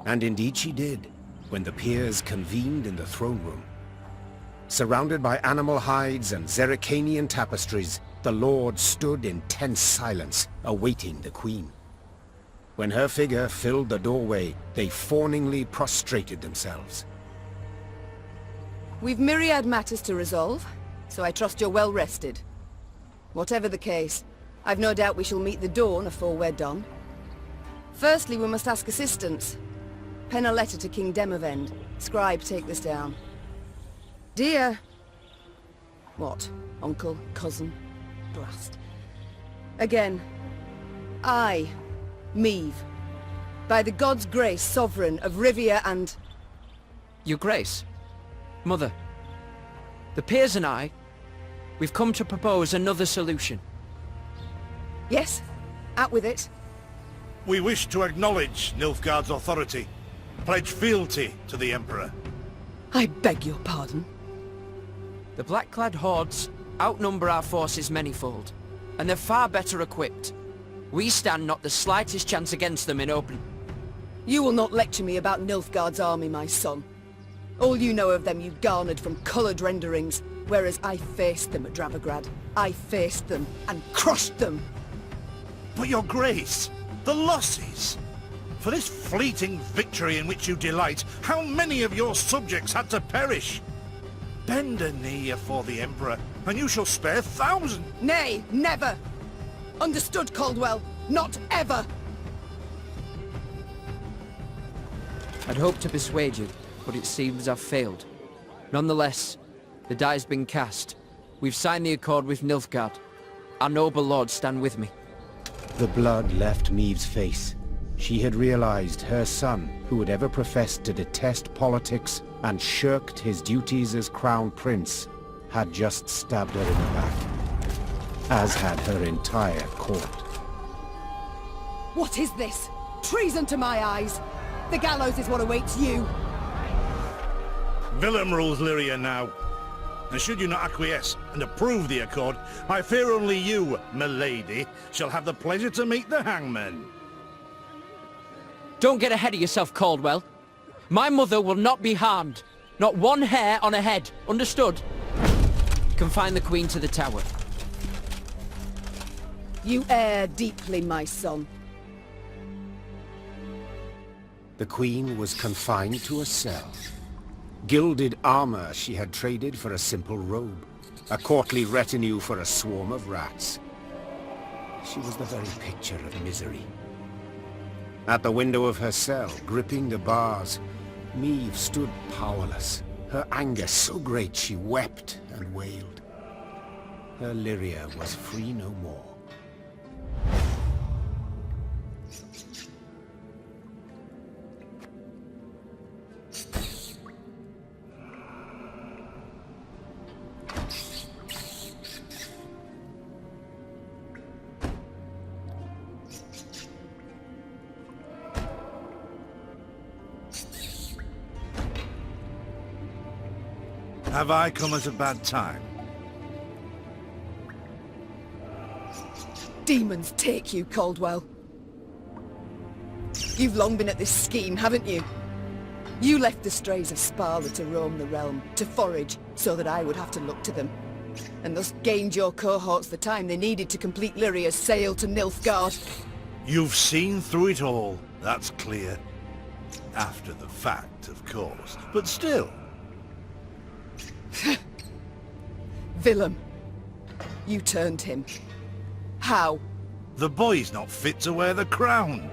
And indeed she did, when the peers convened in the throne room. Surrounded by animal hides and Zerrikanian tapestries, the Lord stood in tense silence, awaiting the Queen. When her figure filled the doorway, they fawningly prostrated themselves. We've myriad matters to resolve, so I trust you're well rested. Whatever the case, I've no doubt we shall meet the dawn afore we're done. Firstly, we must ask assistance. Pen a letter to King Demavend. Scribe, take this down. Dear... What? Uncle? Cousin? Blast. Again. I, Meve, by the God's grace, Sovereign of Rivia and... Your Grace, Mother, the peers and I, we've come to propose another solution. Yes, out with it. We wish to acknowledge Nilfgaard's authority, pledge fealty to the Emperor. I beg your pardon. The black-clad hordes outnumber our forces manyfold, and they're far better equipped. We stand not the slightest chance against them in open. You will not lecture me about Nilfgaard's army, my son. All you know of them you garnered from coloured renderings, whereas I faced them at Dravograd. I faced them and crushed them. But your grace, the losses! For this fleeting victory in which you delight, how many of your subjects had to perish? Bend a knee afore the Emperor, and you shall spare thousands. Nay, never! Understood, Caldwell? Not ever! I'd hoped to persuade you, but it seems I've failed. Nonetheless, the die's been cast. We've signed the accord with Nilfgaard. Our noble lords stand with me. The blood left Meve's face. She had realized her son, who had ever professed to detest politics and shirked his duties as crown prince, had just stabbed her in the back, as had her entire court. What is this? Treason to my eyes! The gallows is what awaits you! Willem rules Lyria now. And should you not acquiesce and approve the accord, I fear only you, milady, shall have the pleasure to meet the hangman. Don't get ahead of yourself, Caldwell. My mother will not be harmed. Not one hair on her head. Understood? Confine the Queen to the tower. You err deeply, my son. The Queen was confined to a cell. Gilded armor she had traded for a simple robe. A courtly retinue for a swarm of rats. She was the very picture of misery. At the window of her cell, gripping the bars, Meve stood powerless, her anger so great she wept and wailed. Her Lyria was free no more. Have I come at a bad time? Demons take you, Caldwell. You've long been at this scheme, haven't you? You left the strays of Sparla to roam the realm, to forage, so that I would have to look to them. And thus gained your cohorts the time they needed to complete Lyria's sail to Nilfgaard. You've seen through it all, that's clear. After the fact, of course. But still. Willem, you turned him. How? The boy's not fit to wear the crown.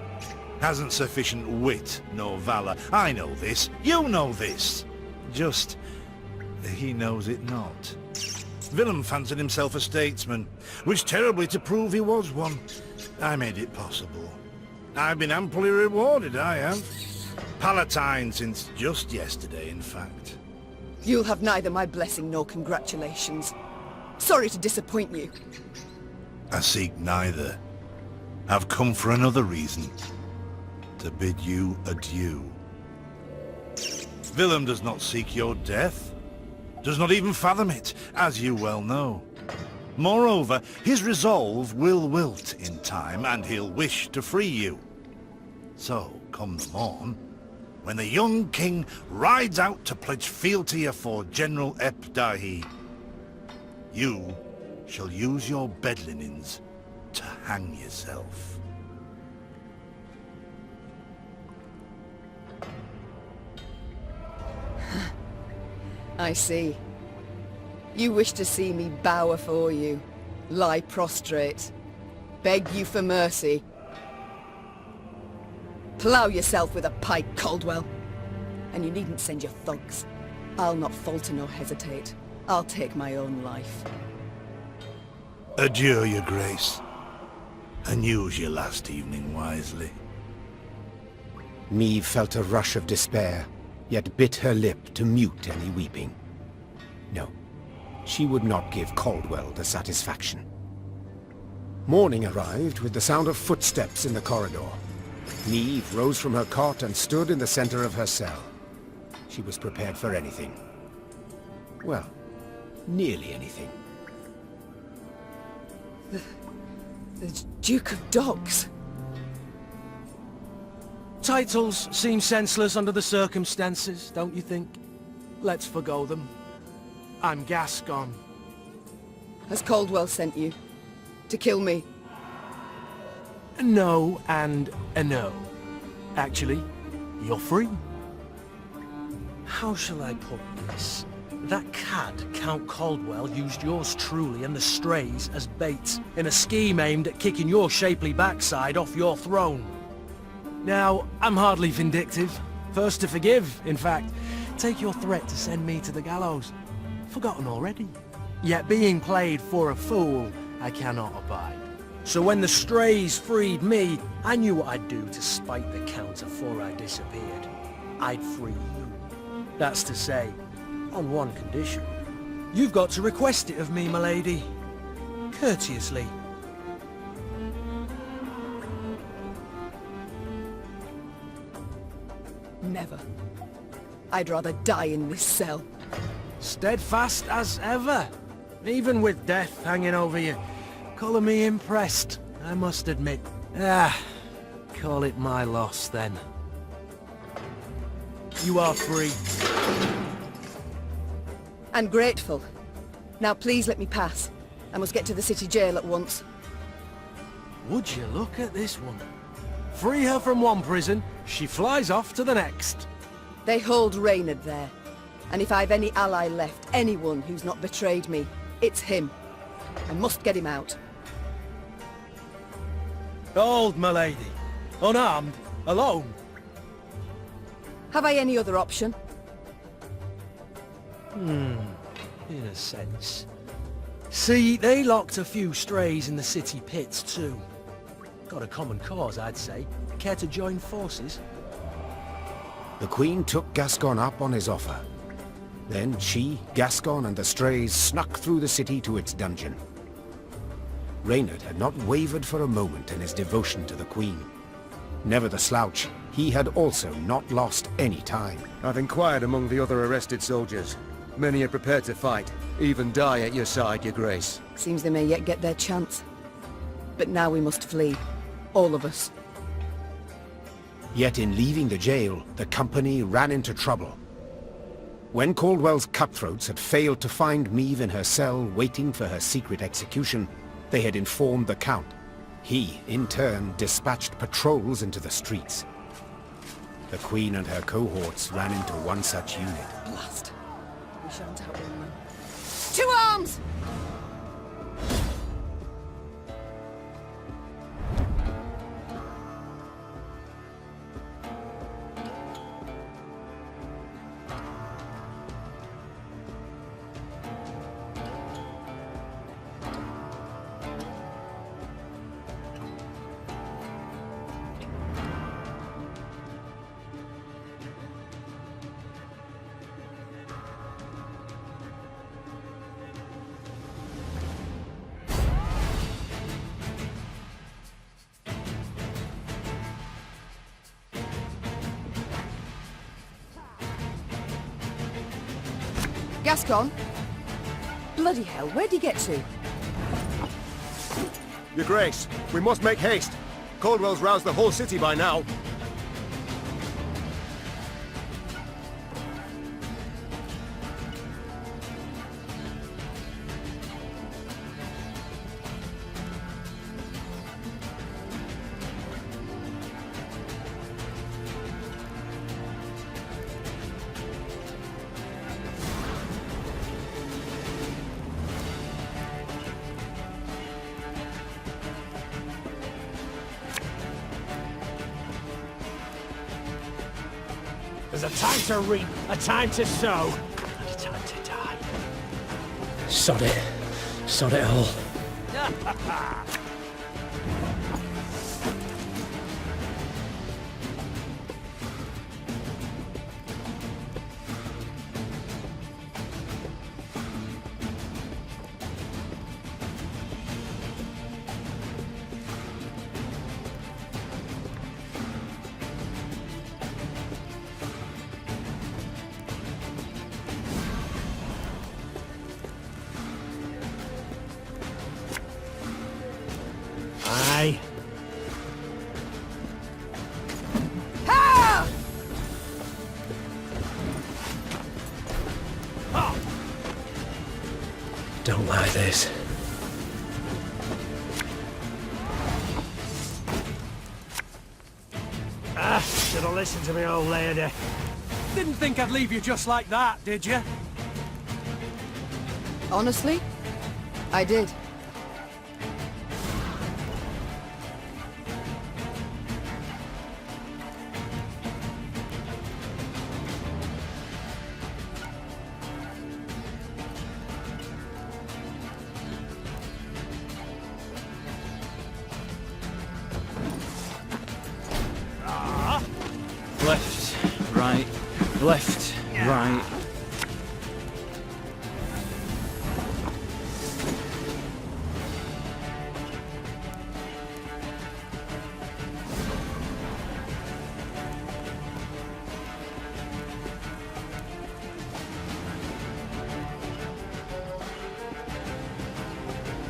Hasn't sufficient wit nor valor. I know this. You know this. Just, he knows it not. Willem fancied himself a statesman. Wished terribly to prove he was one. I made it possible. I've been amply rewarded, I have. Palatine since just yesterday, in fact. You'll have neither my blessing nor congratulations. Sorry to disappoint you. I seek neither. I've come for another reason. To bid you adieu. Willem does not seek your death. Does not even fathom it, as you well know. Moreover, his resolve will wilt in time, and he'll wish to free you. So, come the morn, when the young king rides out to pledge fealty afore General Ep Dahi, you shall use your bed linens to hang yourself. I see. You wish to see me bow afore you, lie prostrate, beg you for mercy. Plough yourself with a pike, Caldwell. And you needn't send your thugs. I'll not falter nor hesitate. I'll take my own life. Adieu, your grace, and use your last evening wisely. Meve felt a rush of despair, yet bit her lip to mute any weeping. No, she would not give Caldwell the satisfaction. Morning arrived with the sound of footsteps in the corridor. Meve rose from her cot and stood in the center of her cell. She was prepared for anything. Well, nearly anything. The Duke of Dogs. Titles seem senseless under the circumstances, don't you think? Let's forgo them. I'm Gascon. Has Caldwell sent you? To kill me? No and a no. Actually, you're free. How shall I put this? That cad, Count Caldwell, used yours truly and the strays as bait in a scheme aimed at kicking your shapely backside off your throne. Now, I'm hardly vindictive. First to forgive, in fact. Take your threat to send me to the gallows. Forgotten already. Yet being played for a fool, I cannot abide. So when the strays freed me, I knew what I'd do to spite the Count afore I disappeared. I'd free you. That's to say, on one condition. You've got to request it of me, my lady. Courteously. Never. I'd rather die in this cell. Steadfast as ever. Even with death hanging over you. Colour me impressed, I must admit. Call it my loss then. You are free. And grateful. Now please let me pass. I must get to the city jail at once. Would you look at this woman? Free her from one prison, she flies off to the next. They hold Reynard there. And if I've any ally left, anyone who's not betrayed me, it's him. I must get him out. Hold, my lady. Unarmed, alone. Have I any other option? In a sense. See, they locked a few strays in the city pits too. Got a common cause, I'd say. Care to join forces? The Queen took Gascon up on his offer. Then she, Gascon, and the strays snuck through the city to its dungeon. Reynard had not wavered for a moment in his devotion to the Queen. Never the slouch, he had also not lost any time. I've inquired among the other arrested soldiers. Many are prepared to fight, even die at your side, your grace. Seems they may yet get their chance. But now we must flee. All of us. Yet in leaving the jail, the company ran into trouble. When Caldwell's cutthroats had failed to find Meve in her cell waiting for her secret execution, they had informed the Count. He, in turn, dispatched patrols into the streets. The Queen and her cohorts ran into one such unit. Blast. We shan't outrun them. To arms! Gascon? Bloody hell, where'd he get to? Your grace, we must make haste. Caldwell's roused the whole city by now. There's a time to reap, a time to sow, and a time to die. Sod it. Sod it all. Aye. Don't like this. Should have listened to me, old lady. Didn't think I'd leave you just like that, did you? Honestly, I did. Left, right, left, right.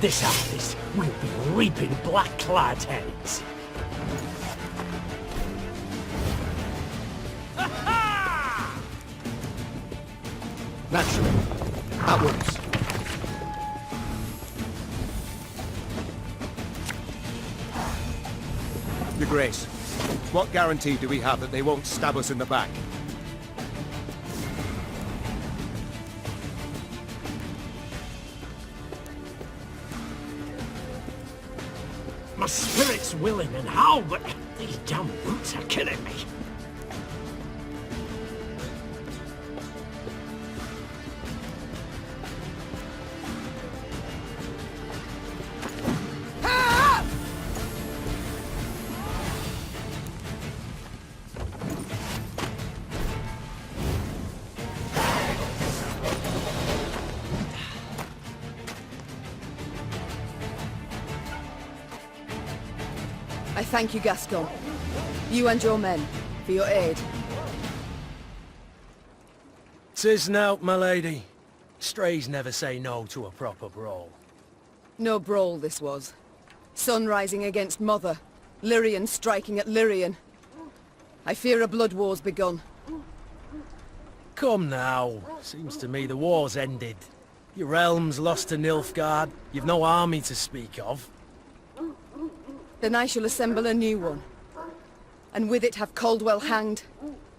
This harvest will be reaping black-clad heads. Naturally. Outwards. Your Grace, what guarantee do we have that they won't stab us in the back? My spirit's willing and how, but these damn boots are killing me. I thank you, Gaston. You and your men, for your aid. 'Tis nought, my lady. Strays never say no to a proper brawl. No brawl this was. Sun rising against Mother. Lyrian striking at Lyrian. I fear a blood war's begun. Come now. Seems to me the war's ended. Your realm's lost to Nilfgaard. You've no army to speak of. Then I shall assemble a new one. And with it have Caldwell hanged,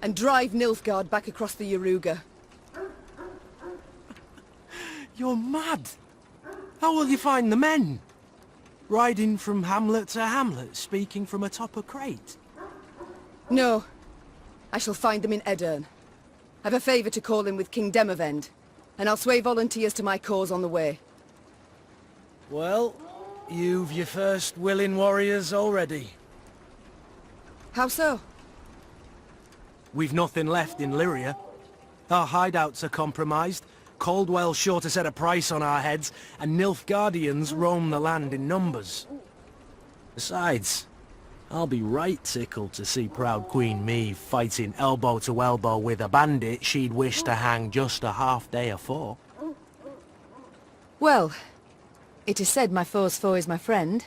and drive Nilfgaard back across the Yaruga. You're mad. How will you find the men? Riding from hamlet to hamlet, speaking from atop a crate? No. I shall find them in Edirn. I've a favour to call in with King Demavend, and I'll sway volunteers to my cause on the way. Well, you've your first willing warriors already. How so? We've nothing left in Lyria. Our hideouts are compromised, Caldwell's sure to set a price on our heads, and Nilfgaardians roam the land in numbers. Besides, I'll be right tickled to see proud Queen Meve fighting elbow to elbow with a bandit she'd wish to hang just a half day afore. Well, it is said my foe's foe is my friend.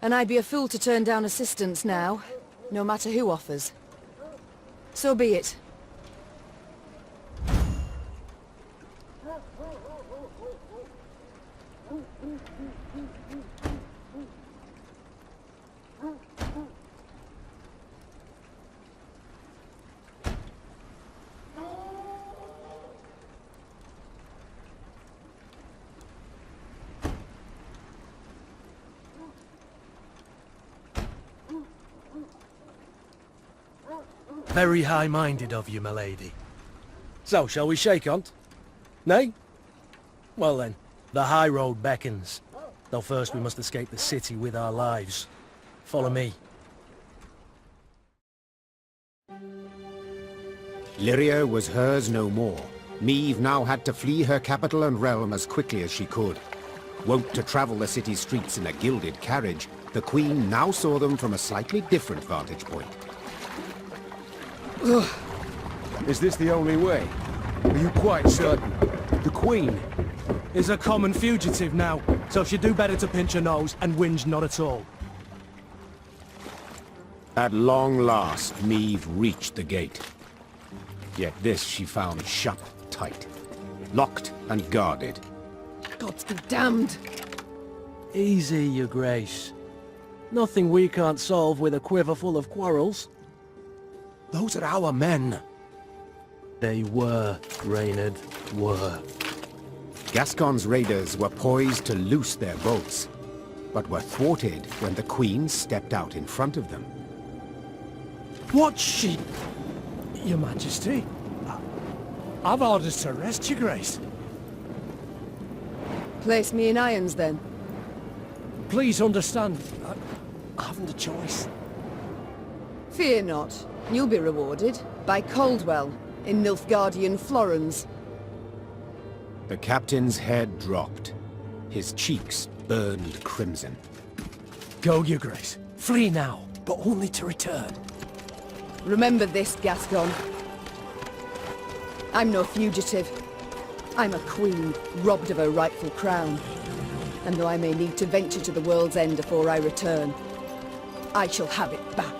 And I'd be a fool to turn down assistance now, no matter who offers. So be it. Very high-minded of you, my lady. So, shall we shake on't? Nay? Well then, the high road beckons. Though first we must escape the city with our lives. Follow me. Lyria was hers no more. Meve now had to flee her capital and realm as quickly as she could. Wont to travel the city streets in a gilded carriage, the Queen now saw them from a slightly different vantage point. Is this the only way? Are you quite certain? The Queen is a common fugitive now, so she'd do better to pinch her nose and whinge not at all. At long last, Meve reached the gate. Yet this she found shut tight, locked and guarded. Gods be damned! Easy, your grace. Nothing we can't solve with a quiver full of quarrels. Those are our men. They were, Reynard, were. Gascon's raiders were poised to loose their bolts, but were thwarted when the Queen stepped out in front of them. What's she? Your Majesty, I've orders to arrest your grace. Place me in irons, then. Please understand, I haven't a choice. Fear not. You'll be rewarded by Caldwell in Nilfgaardian Florens. The captain's head dropped. His cheeks burned crimson. Go, your grace. Flee now, but only to return. Remember this, Gascon. I'm no fugitive. I'm a queen, robbed of her rightful crown. And though I may need to venture to the world's end before I return, I shall have it back.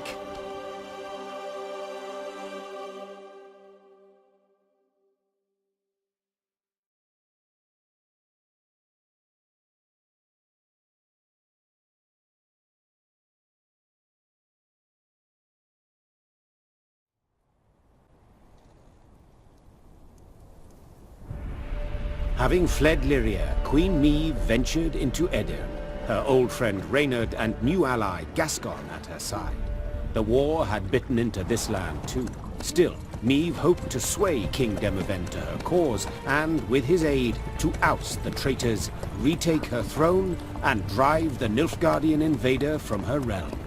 Having fled Lyria, Queen Meve ventured into Edir, her old friend Reynard and new ally Gascon at her side. The war had bitten into this land too. Still, Meve hoped to sway King Demavend to her cause, and with his aid, to oust the traitors, retake her throne, and drive the Nilfgaardian invader from her realm.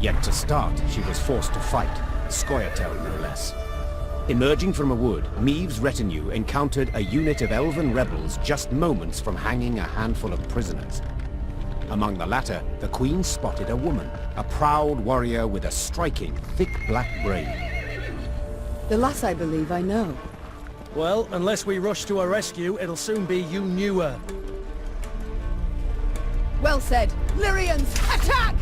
Yet to start, she was forced to fight, Scoia'tael no less. Emerging from a wood, Meve's retinue encountered a unit of elven rebels just moments from hanging a handful of prisoners. Among the latter, the Queen spotted a woman, a proud warrior with a striking, thick black braid. The lass I believe I know. Well, unless we rush to her rescue, it'll soon be you knew her. Well said. Lyrians, attack!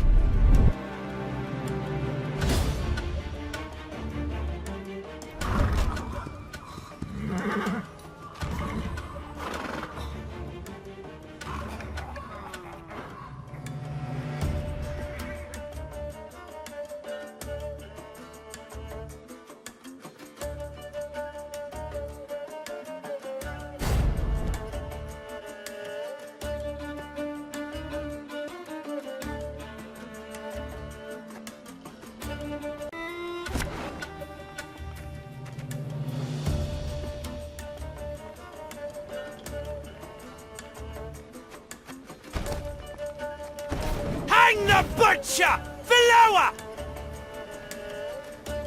Hang the butcher! Below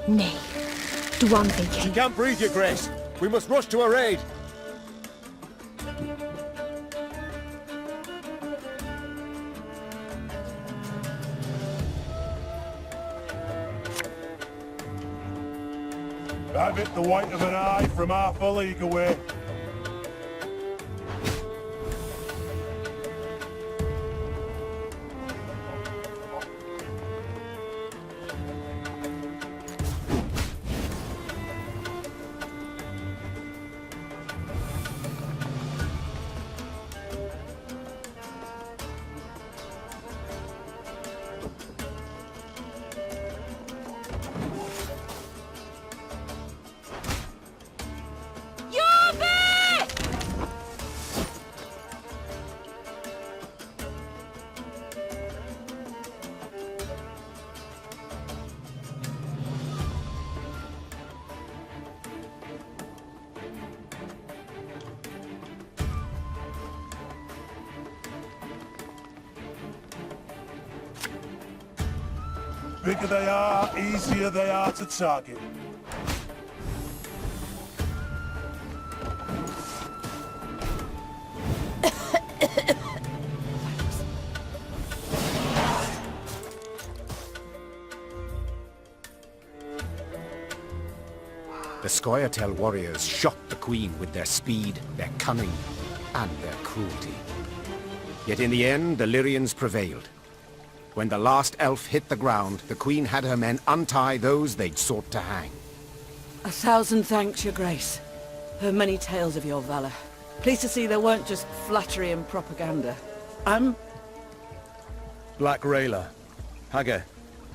Nay, do on thinking. She can't breathe, your grace. We must rush to her aid. I've hit the white of an eye from half a league away. Your Bigger they are, easier they are to target. The Scoia'tael warriors shot the Queen with their speed, their cunning, and their cruelty. Yet in the end, the Lyrians prevailed. When the last elf hit the ground, the Queen had her men untie those they'd sought to hang. 1,000 thanks, your grace. Heard many tales of your valor. Pleased to see they weren't just flattery and propaganda. Black Rayla. Hagar,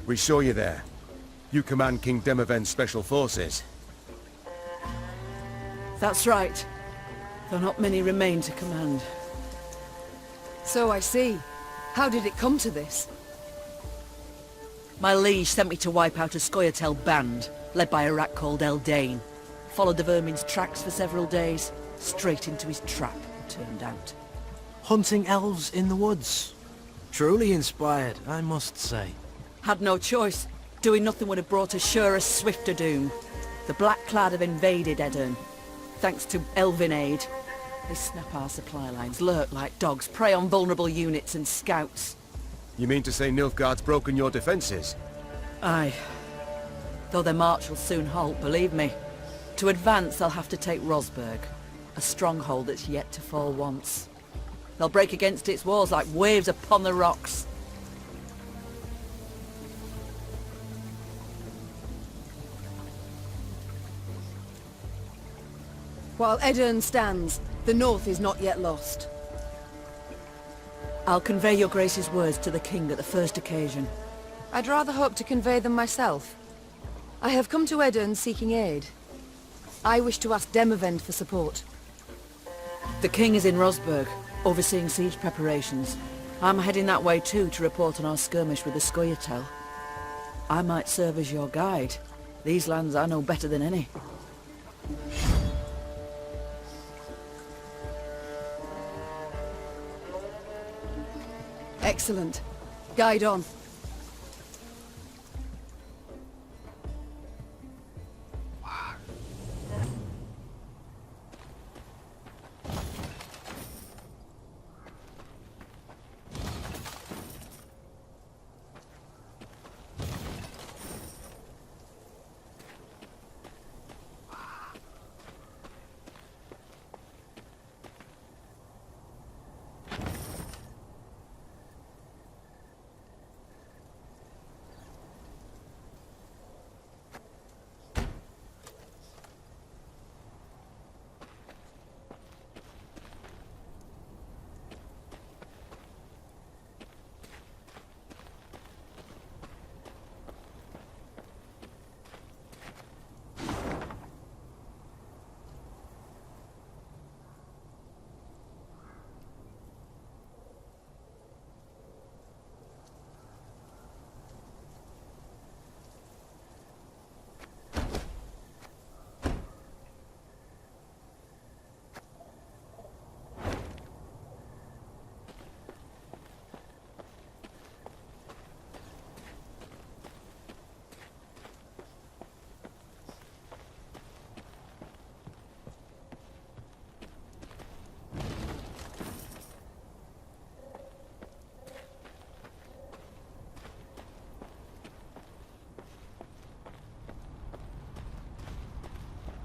we saw you there. You command King Demoven's special forces. That's right. Though not many remain to command. So I see. How did it come to this? My liege sent me to wipe out a Scoia'tael band, led by a rat called Eldain. Followed the vermin's tracks for several days, straight into his trap, turned out. Hunting elves in the woods. Truly inspired, I must say. Had no choice. Doing nothing would have brought us surer, swifter doom. The Black Clad have invaded Edirn. Thanks to elven aid. They snap our supply lines, lurk like dogs, prey on vulnerable units and scouts. You mean to say Nilfgaard's broken your defenses? Aye. Though their march will soon halt, believe me. To advance, they'll have to take Rosberg, a stronghold that's yet to fall once. They'll break against its walls like waves upon the rocks. While Edirn stands, the north is not yet lost. I'll convey your grace's words to the king at the first occasion. I'd rather hope to convey them myself. I have come to Edirn seeking aid. I wish to ask Demoven for support. The king is in Rosberg, overseeing siege preparations. I'm heading that way too to report on our skirmish with the Scoia'tael. I might serve as your guide. These lands I know better than any. Excellent. Guide on.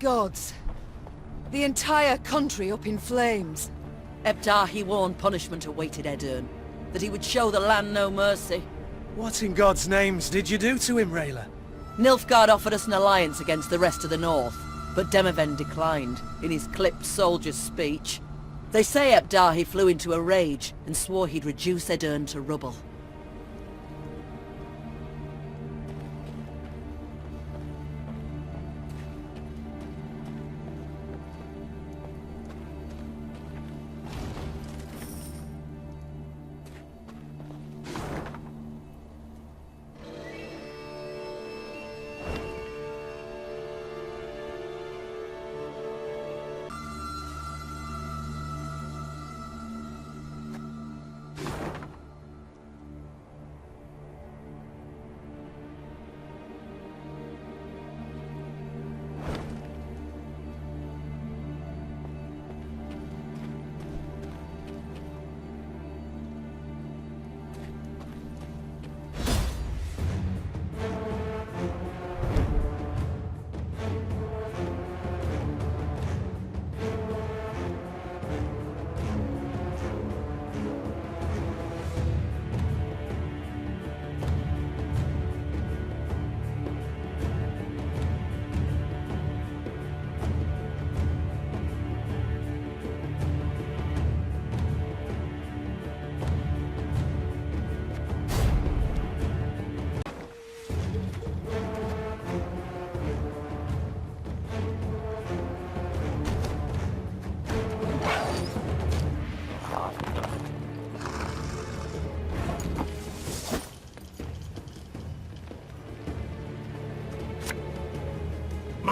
Gods. The entire country up in flames. Ebdahi warned punishment awaited Edirn, that he would show the land no mercy. What in God's names did you do to him, Rayla? Nilfgaard offered us an alliance against the rest of the north, but Demoven declined, in his clipped soldier's speech. They say Ebdahi flew into a rage and swore he'd reduce Edirn to rubble.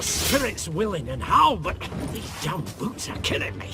your spirit's willing and how, but these damn boots are killing me.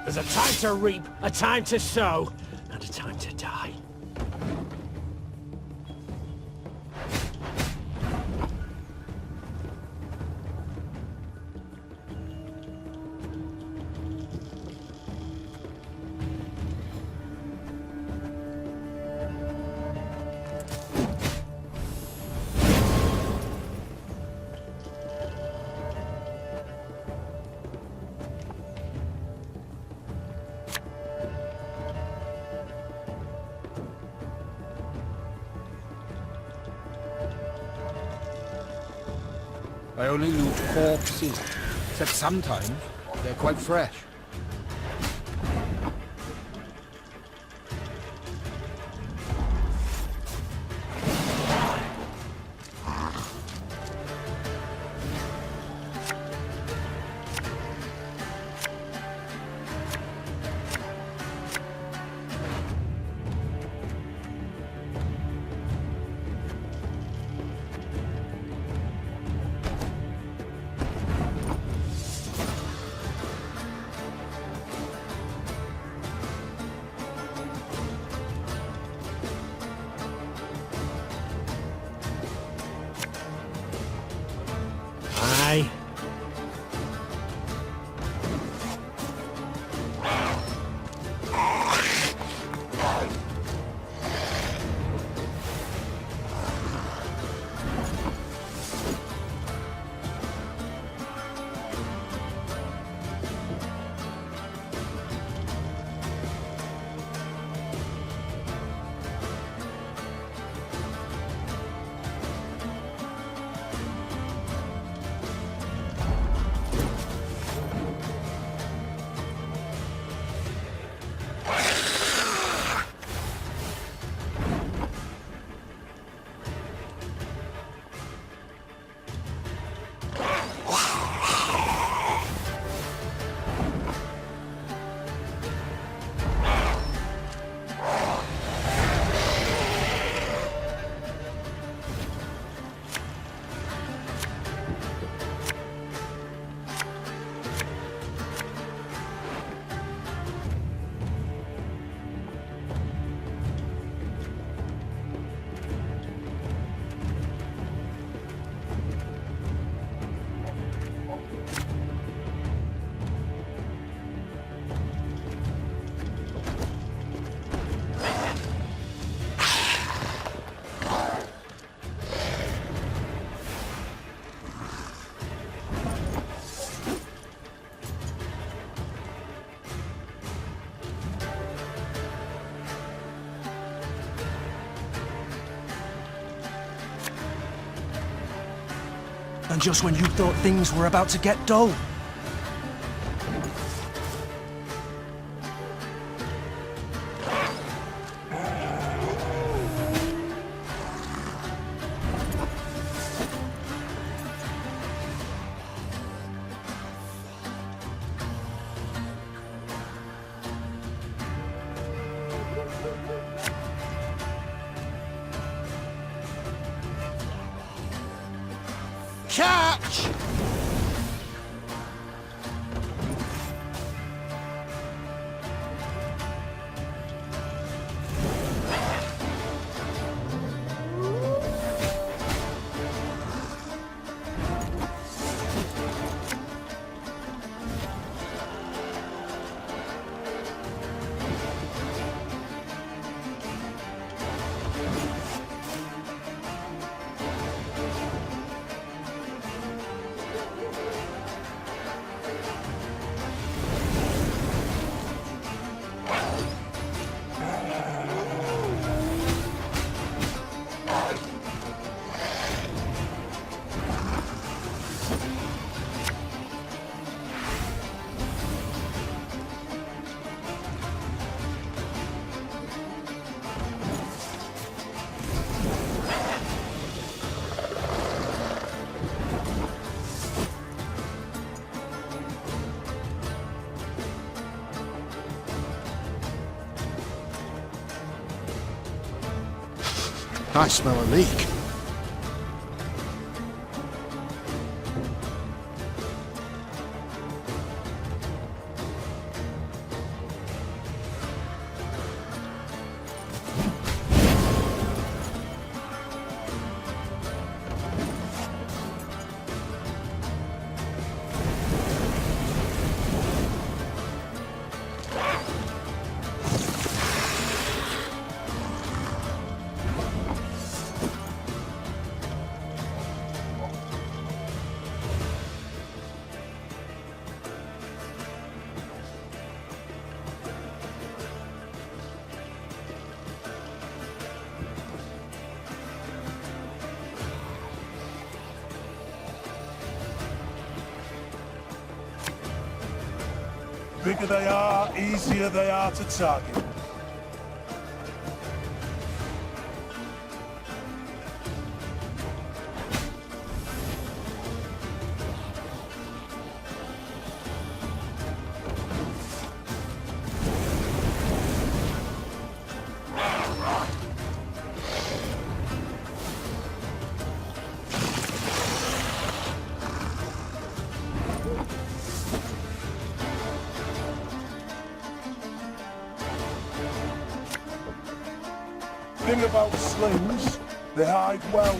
There's a time to reap, a time to sow, and a time to die. I only loot corpses, except sometimes they're quite fresh. Aye. And just when you thought things were about to get dull. catch! I smell a leak. Bigger they are, easier they are to target. Thing about slings, they hide well.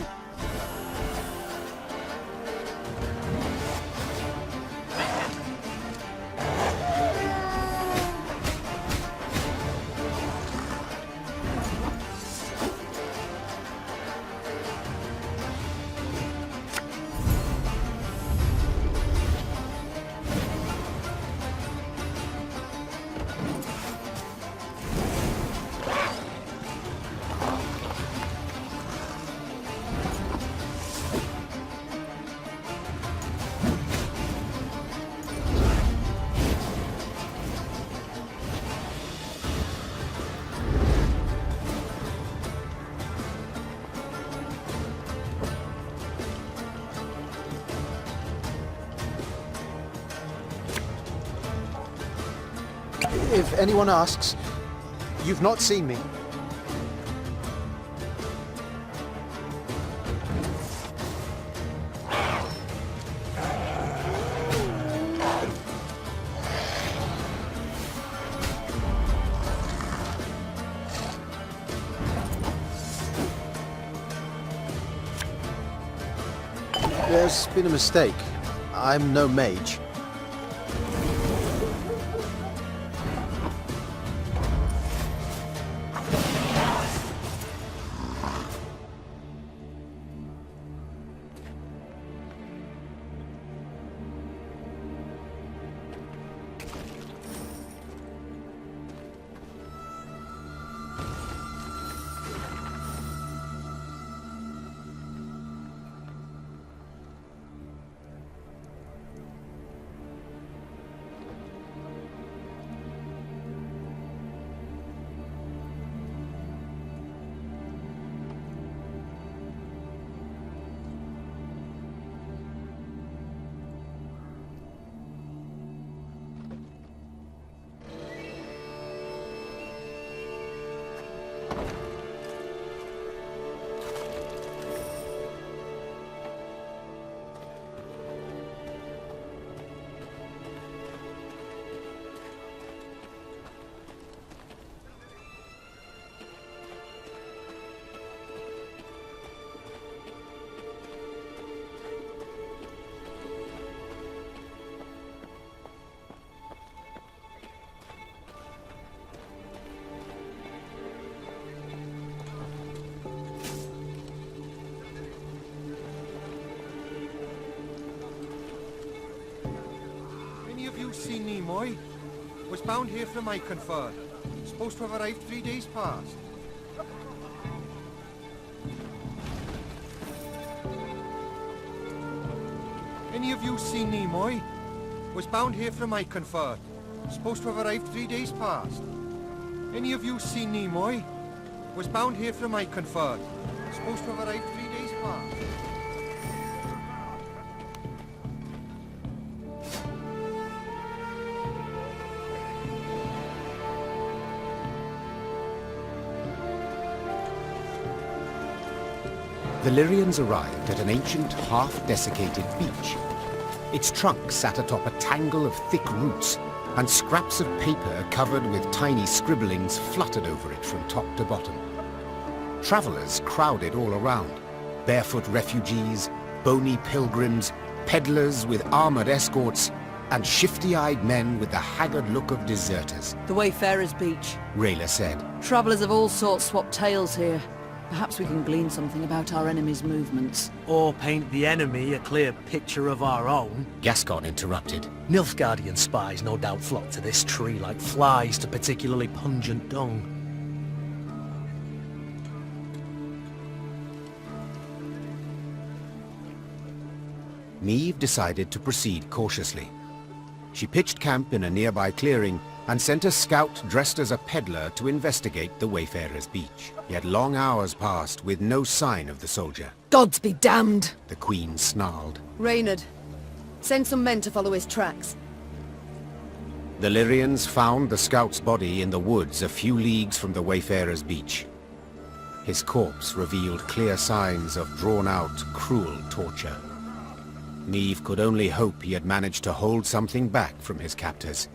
If anyone asks, you've not seen me. There's been a mistake. I'm no mage. seen Nimoy? Was bound here from Iconford. Supposed to have arrived 3 days past. Any of you seen Nimoy? Was bound here from Iconford. Supposed to have arrived 3 days past. Any of you seen Nimoy? Was bound here from Iconford. Supposed to have arrived 3 days past. The Lyrians arrived at an ancient, half-desiccated beach. Its trunk sat atop a tangle of thick roots, and scraps of paper covered with tiny scribblings fluttered over it from top to bottom. Travelers crowded all around. Barefoot refugees, bony pilgrims, peddlers with armored escorts, and shifty-eyed men with the haggard look of deserters. The Wayfarer's Beach. Rayla said. Travellers of all sorts swap tales here. Perhaps we can glean something about our enemy's movements. Or paint the enemy a clear picture of our own. Gascon interrupted. Nilfgaardian spies no doubt flock to this tree like flies to particularly pungent dung. Neve decided to proceed cautiously. She pitched camp in a nearby clearing and sent a scout dressed as a peddler to investigate the Wayfarer's Beach. Yet long hours passed with no sign of the soldier. Gods be damned! The Queen snarled. Reynard, send some men to follow his tracks. The Lyrians found the scout's body in the woods a few leagues from the Wayfarer's Beach. His corpse revealed clear signs of drawn-out, cruel torture. Neve could only hope he had managed to hold something back from his captors.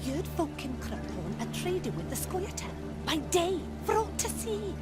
You'd fucking cripple and trading with the Squirtle by day for all to see.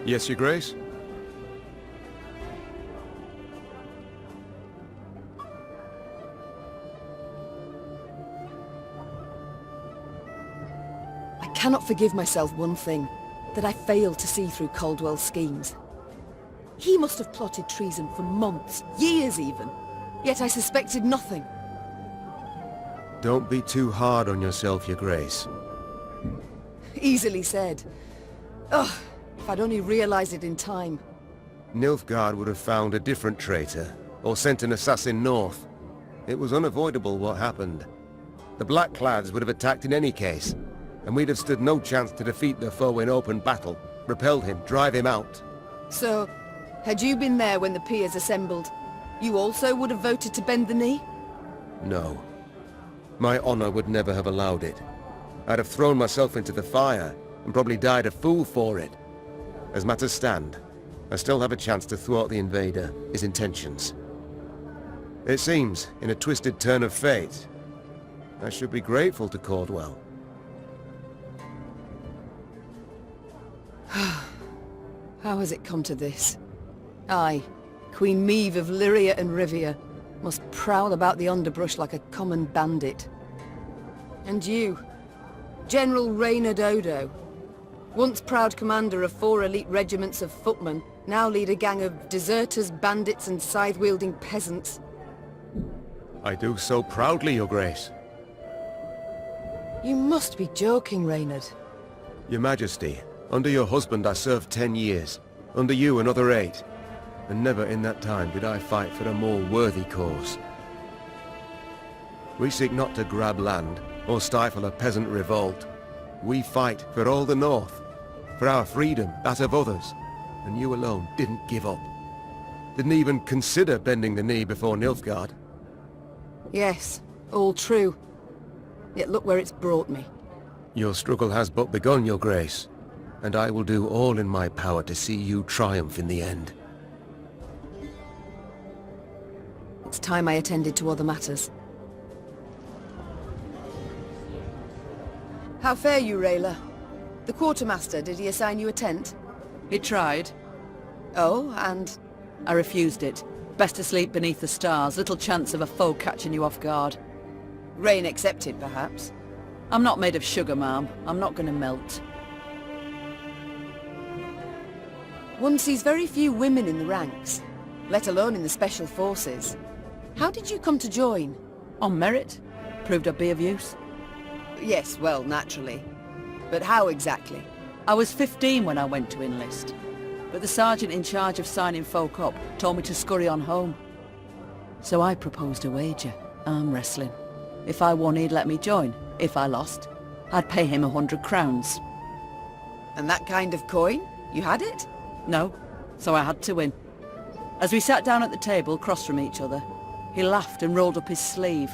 Yes, Your Grace? I cannot forgive myself one thing, that I failed to see through Caldwell's schemes. He must have plotted treason for months, years even, yet I suspected nothing. Don't be too hard on yourself, Your Grace. Easily said. Ugh, if I'd only realized it in time. Nilfgaard would have found a different traitor, or sent an assassin north. It was unavoidable what happened. The Blackclads would have attacked in any case, and we'd have stood no chance to defeat the foe in open battle, repel him, drive him out. So, had you been there when the peers assembled, you also would have voted to bend the knee? No. My honor would never have allowed it. I'd have thrown myself into the fire, and probably died a fool for it. As matters stand, I still have a chance to thwart the invader, his intentions. It seems, in a twisted turn of fate, I should be grateful to Caldwell. How has it come to this? I, Queen Meve of Lyria and Rivia, must prowl about the underbrush like a common bandit. And you, General Reynard Odo, once proud commander of 4 elite regiments of footmen, now lead a gang of deserters, bandits and scythe-wielding peasants. I do so proudly, Your Grace. You must be joking, Reynard. Your Majesty, under your husband I served 10 years, under you another 8, and never in that time did I fight for a more worthy cause. We seek not to grab land, or stifle a peasant revolt. We fight for all the North, for our freedom, that of others, and you alone didn't give up. Didn't even consider bending the knee before Nilfgaard. Yes, all true. Yet look where it's brought me. Your struggle has but begun, Your Grace, and I will do all in my power to see you triumph in the end. It's time I attended to other matters. How fare you, Rayla? The quartermaster, did he assign you a tent? He tried. Oh, and? I refused it. Best to sleep beneath the stars, little chance of a foe catching you off guard. Rain accepted, perhaps? I'm not made of sugar, ma'am. I'm not gonna melt. One sees very few women in the ranks, let alone in the special forces. How did you come to join? On merit. Proved I'd be of use. Yes, well, naturally. But how exactly? I was 15 when I went to enlist. But the sergeant in charge of signing folk up told me to scurry on home. So I proposed a wager, arm wrestling. If I won, he'd let me join. If I lost, I'd pay him 100 crowns. And that kind of coin? You had it? No, so I had to win. As we sat down at the table, across from each other, he laughed and rolled up his sleeve.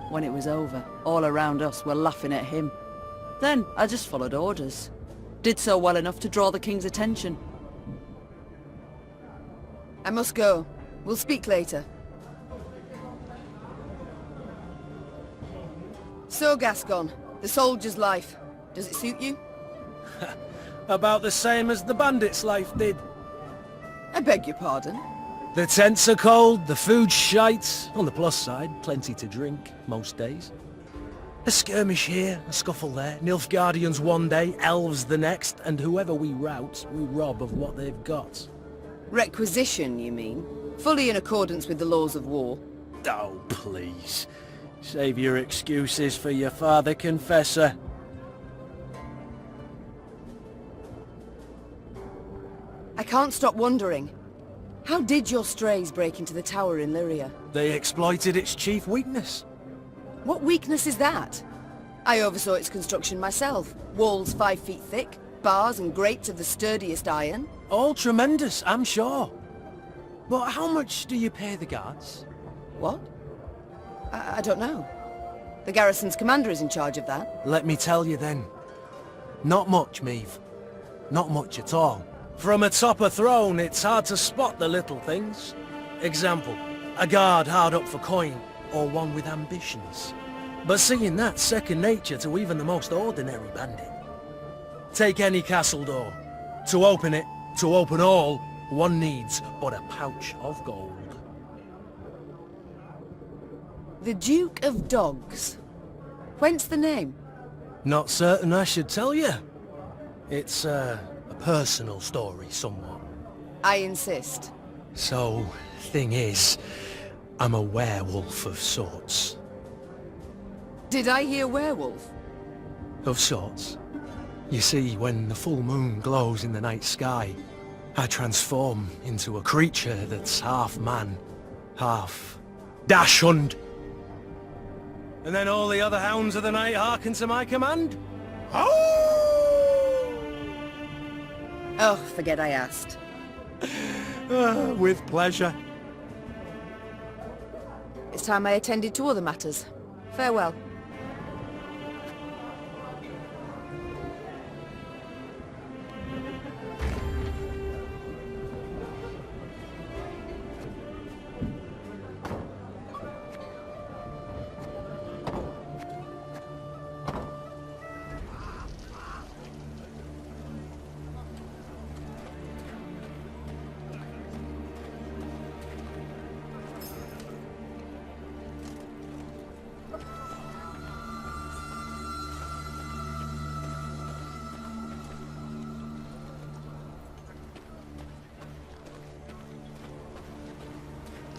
When it was over, all around us were laughing at him. Then I just followed orders. Did so well enough to draw the king's attention. I must go. We'll speak later. So, Gascon, the soldier's life. Does it suit you? About the same as the bandit's life did. I beg your pardon? The tents are cold, the food's shite. On the plus side, plenty to drink, most days. A skirmish here, a scuffle there. Nilfgaardians one day, elves the next, and whoever we rout, we rob of what they've got. Requisition, you mean? Fully in accordance with the laws of war. Oh, please. Save your excuses for your father confessor. I can't stop wondering. How did your strays break into the tower in Lyria? They exploited its chief weakness. What weakness is that? I oversaw its construction myself. Walls 5 feet thick, bars and grates of the sturdiest iron. All tremendous, I'm sure. But how much do you pay the guards? What? I don't know. The garrison's commander is in charge of that. Let me tell you then. Not much, Meve. Not much at all. From atop a throne, it's hard to spot the little things. Example, a guard hard up for coin, or one with ambitions. But seeing that's second nature to even the most ordinary bandit. Take any castle door. To open it, To open all, one needs but a pouch of gold. The Duke of Dogs. Whence the name? Not certain I should tell you. It's a personal story somewhat. I insist. So, thing is, I'm a werewolf of sorts. Did I hear werewolf? Of sorts. You see, when the full moon glows in the night sky, I transform into a creature that's half man, half dachshund. And then all the other hounds of the night hearken to my command. Oh, forget I asked. With pleasure. It's time I attended to other matters. Farewell.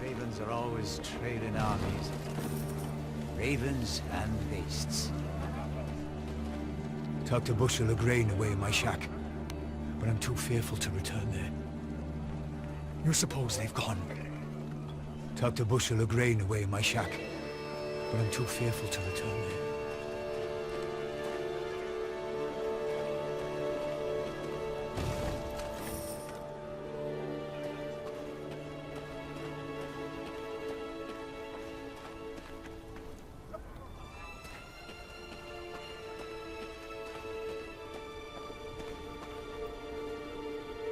Ravens are always trailing armies. Ravens and beasts. Tucked a bushel of grain away in my shack, but I'm too fearful to return there. You suppose they've gone? Tucked a bushel of grain away in my shack, but I'm too fearful to return there.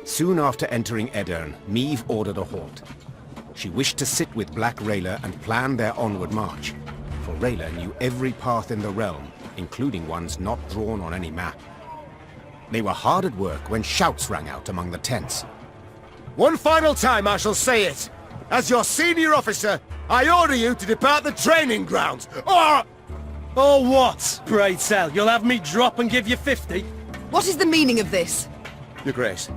Soon after entering Edirn, Meve ordered a halt. She wished to sit with Black Rayla and plan their onward march, for Rayla knew every path in the realm, including ones not drawn on any map. They were hard at work when shouts rang out among the tents. One final time I shall say it! As your senior officer, I order you to depart the training grounds, or... Or what, pray tell? You'll have me drop and give you 50? What is the meaning of this? Your Grace,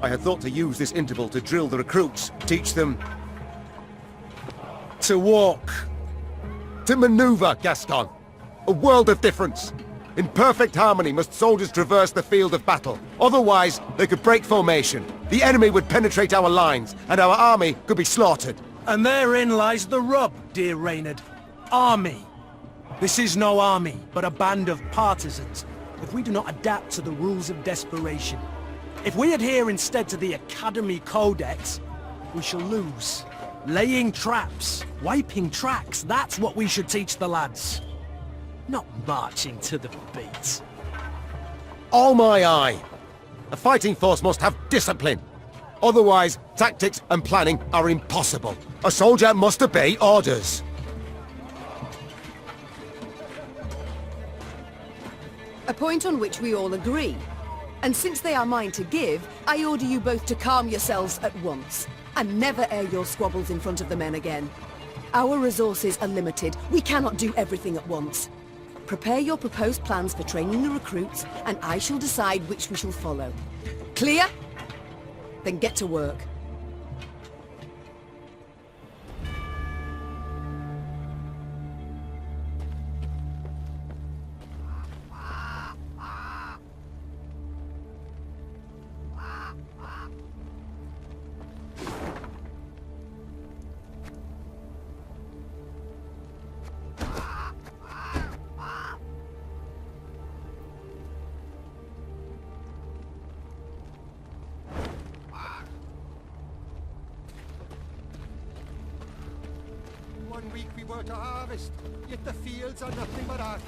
I had thought to use this interval to drill the recruits, teach them... To walk. To maneuver, Gaston. A world of difference. In perfect harmony must soldiers traverse the field of battle. Otherwise, they could break formation. The enemy would penetrate our lines, and our army could be slaughtered. And therein lies the rub, dear Reynard. Army. This is no army, but a band of partisans. If we do not adapt to the rules of desperation, if we adhere instead to the Academy Codex, we shall lose. Laying traps, wiping tracks, that's what we should teach the lads. Not marching to the beat. All my eye! A fighting force must have discipline. Otherwise, tactics and planning are impossible. A soldier must obey orders. A point on which we all agree. And since they are mine to give, I order you both to calm yourselves at once, and never air your squabbles in front of the men again. Our resources are limited. We cannot do everything at once. Prepare your proposed plans for training the recruits, and I shall decide which we shall follow. Clear? Then get to work. One week we were to harvest, yet the fields are nothing but art.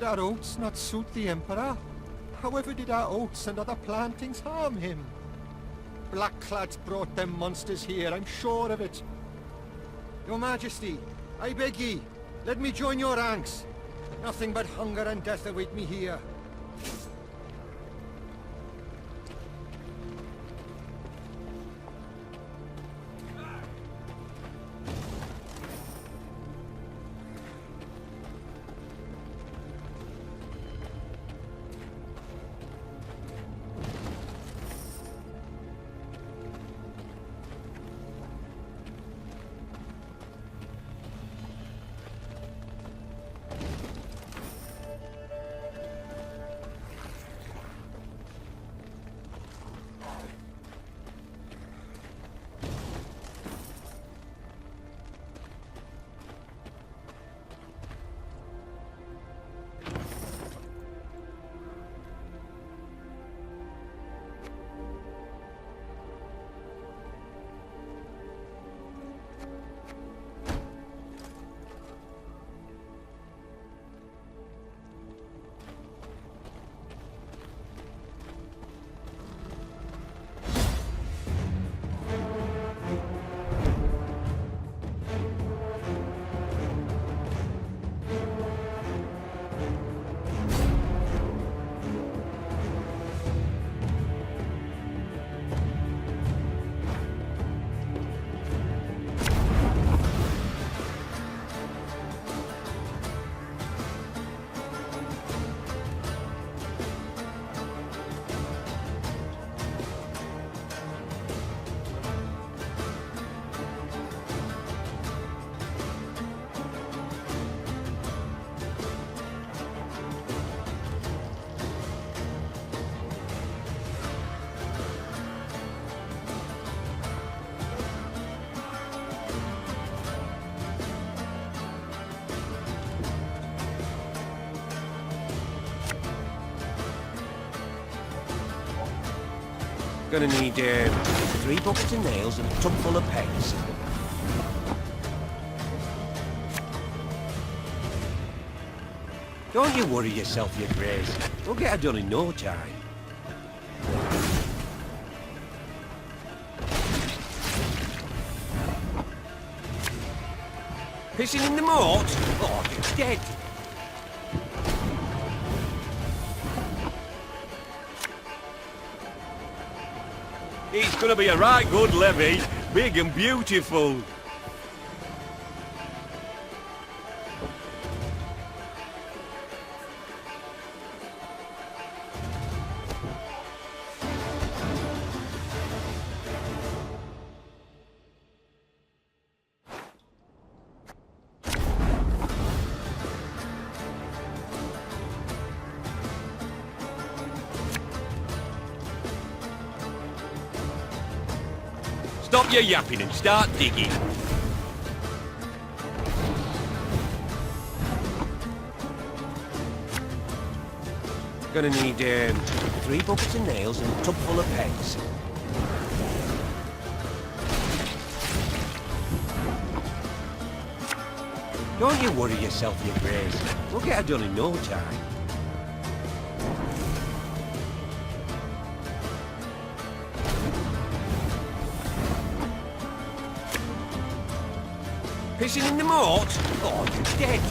Did our oats not suit the Emperor? However did our oats and other plantings harm him? Blackclads brought them monsters here, I'm sure of it. Your Majesty, I beg ye, let me join your ranks. Nothing but hunger and death await me here. Gonna need 3 buckets of nails and a tub full of pegs. Don't you worry yourself, your grace. We'll get her done in no time. Pissing in the moat? Oh, you're dead. It's gonna be a right good levy, big and beautiful. Stop your yapping and start digging. Gonna need 3 buckets of nails and a tub full of pegs. Don't you worry yourself, your grace. We'll get her done in no time. Pissing in the moat? Oh, you're dead.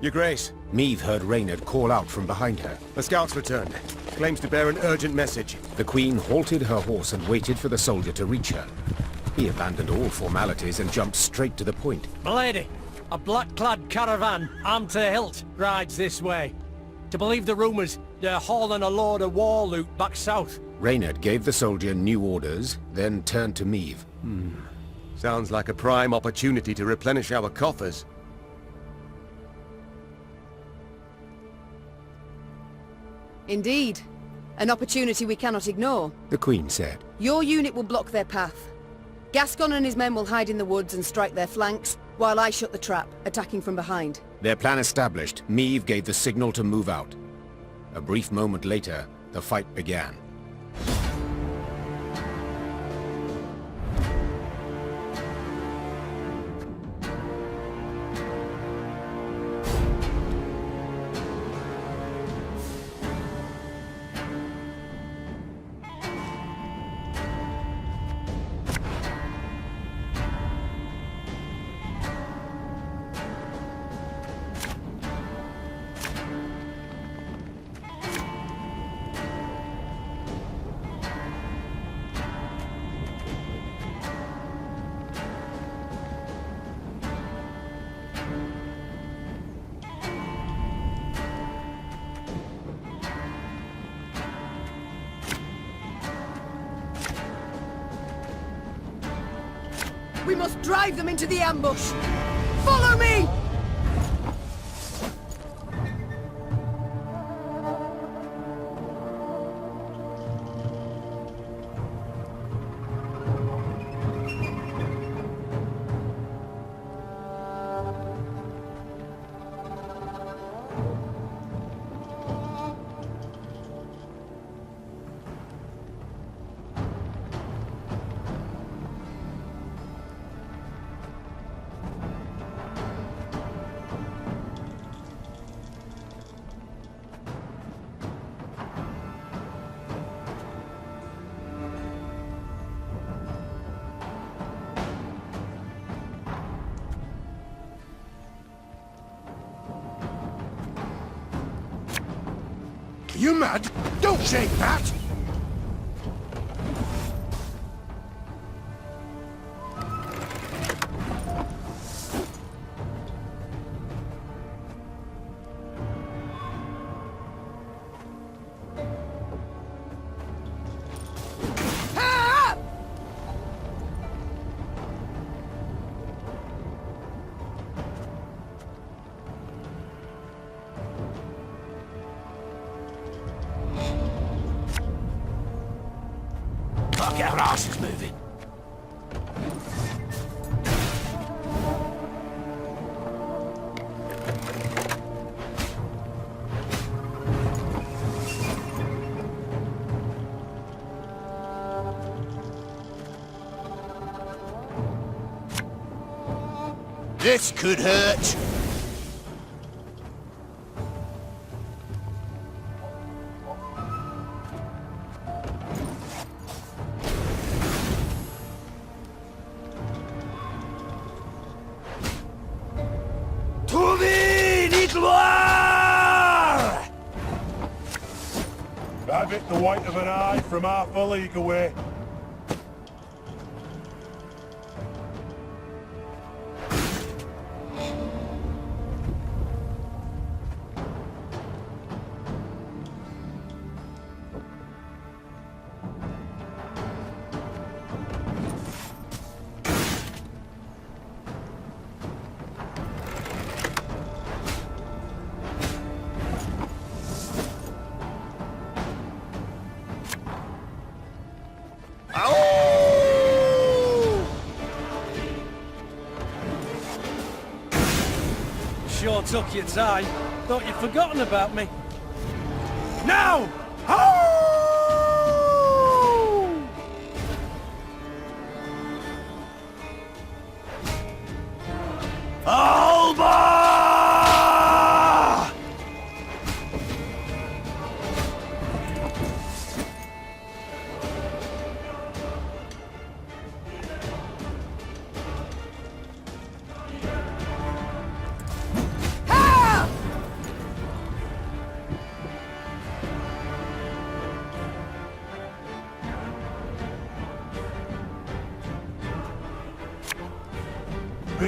Your Grace. Meave heard Reynard call out from behind her. The scout's returned. Claims to bear an urgent message. The Queen halted her horse and waited for the soldier to reach her. He abandoned all formalities and jumped straight to the point. Milady, a black-clad caravan, armed to the hilt, rides this way. To believe the rumours, they're hauling a load of war loot back south. Reynard gave the soldier new orders, then turned to Meave. Sounds like a prime opportunity to replenish our coffers. Indeed. An opportunity we cannot ignore. The Queen said. Your unit will block their path. Gascon and his men will hide in the woods and strike their flanks, while I shut the trap, attacking from behind. Their plan established, Meave gave the signal to move out. A brief moment later, the fight began. We must drive them into the ambush! Follow me! You mad? Don't shake that! Get our asses moving. This could hurt. Have it the white of an eye from half a league away. Sure took your time. Thought you'd forgotten about me. Now! Alba!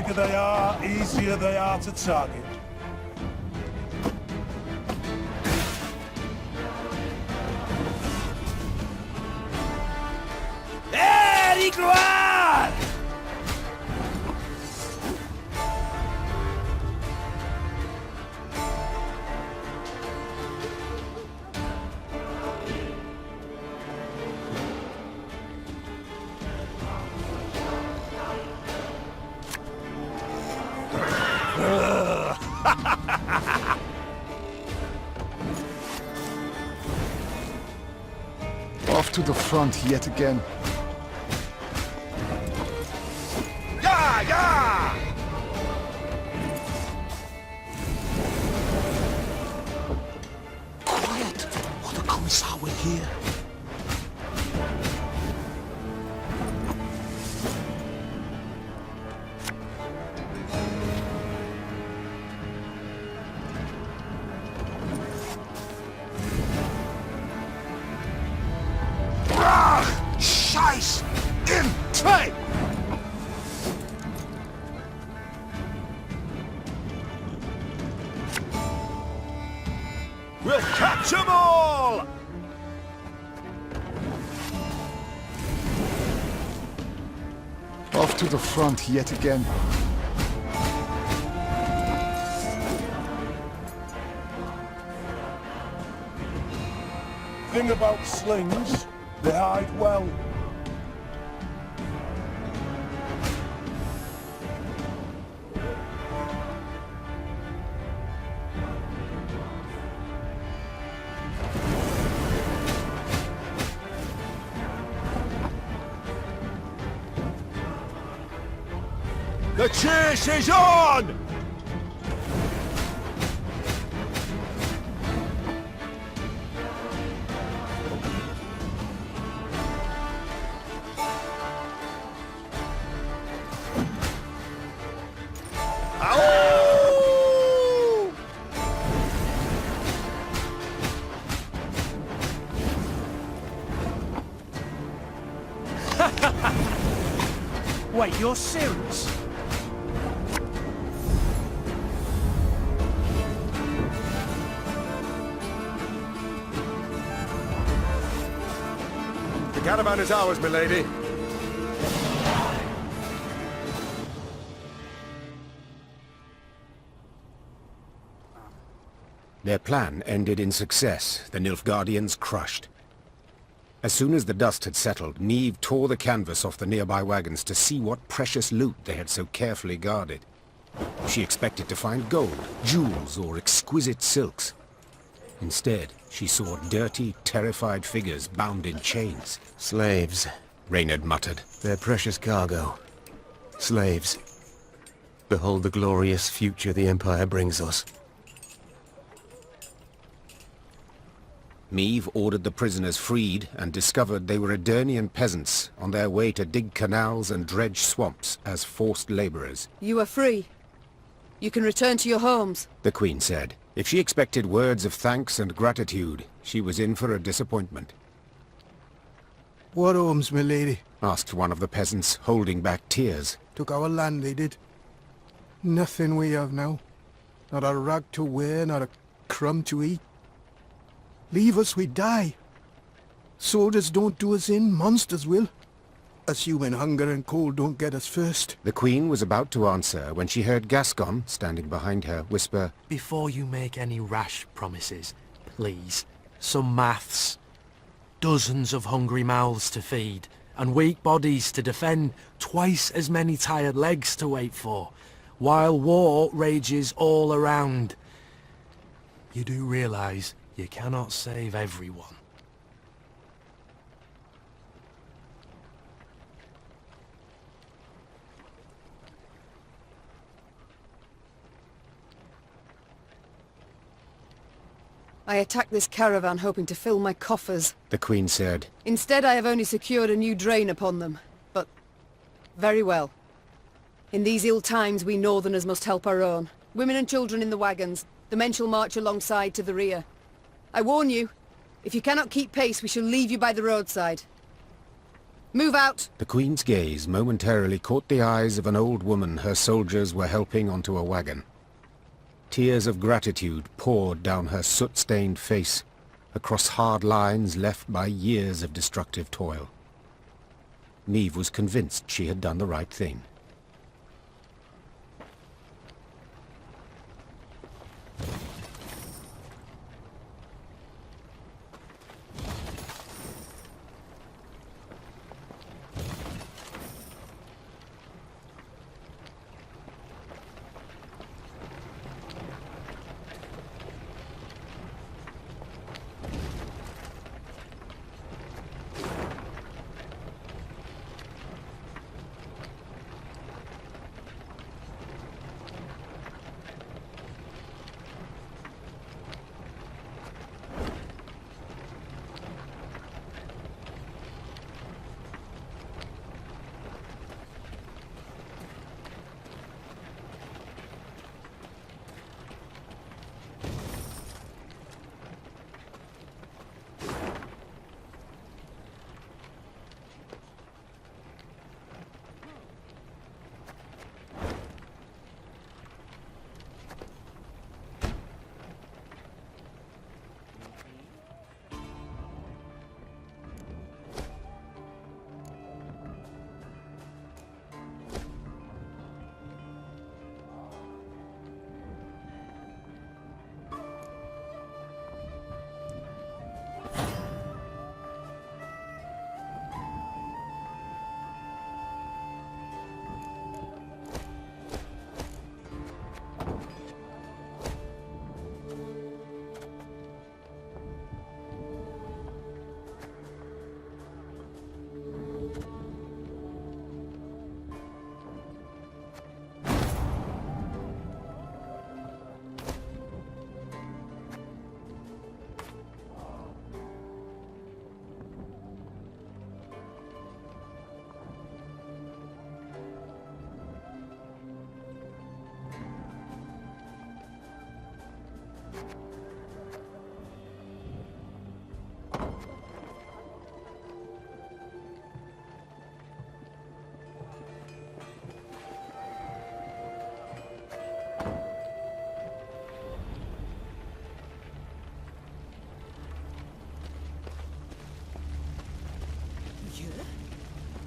bigger they are, easier they are to target. Off to the front yet again. Yeah, yeah! Quiet! What the commissar will hear. Scheiß! Intrigue! We'll catch 'em all! Off to the front yet again. Thing about slings, they hide well. The chase is on! Wait, you're serious? The caravan is ours, milady. Their plan ended in success, the Nilfgaardians crushed. As soon as the dust had settled, Niamh tore the canvas off the nearby wagons to see what precious loot they had so carefully guarded. She expected to find gold, jewels, or exquisite silks. Instead, she saw dirty, terrified figures bound in chains. Slaves. Reynard muttered. Their precious cargo. Slaves. Behold the glorious future the Empire brings us. Niamh ordered the prisoners freed and discovered they were Aedirnian peasants on their way to dig canals and dredge swamps as forced laborers. You are free. You can return to your homes. The Queen said. If she expected words of thanks and gratitude, she was in for a disappointment. What homes, my lady? Asked one of the peasants, holding back tears. Took our land, they did. Nothing we have now. Not a rag to wear, not a crumb to eat. Leave us, we die. Soldiers don't do us in, monsters will. Assuming hunger and cold don't get us first. The Queen was about to answer when she heard Gascon, standing behind her, whisper, Before you make any rash promises, please, some maths. Dozens of hungry mouths to feed, and weak bodies to defend, twice as many tired legs to wait for, while war rages all around. You do realise you cannot save everyone. I attacked this caravan hoping to fill my coffers. the Queen said. Instead, I have only secured a new drain upon them. But very well. In these ill times, we Northerners must help our own. Women and children in the wagons. The men shall march alongside to the rear. I warn you, if you cannot keep pace, we shall leave you by the roadside. Move out! The Queen's gaze momentarily caught the eyes of an old woman her soldiers were helping onto a wagon. Tears of gratitude poured down her soot-stained face, across hard lines left by years of destructive toil. Niamh was convinced she had done the right thing.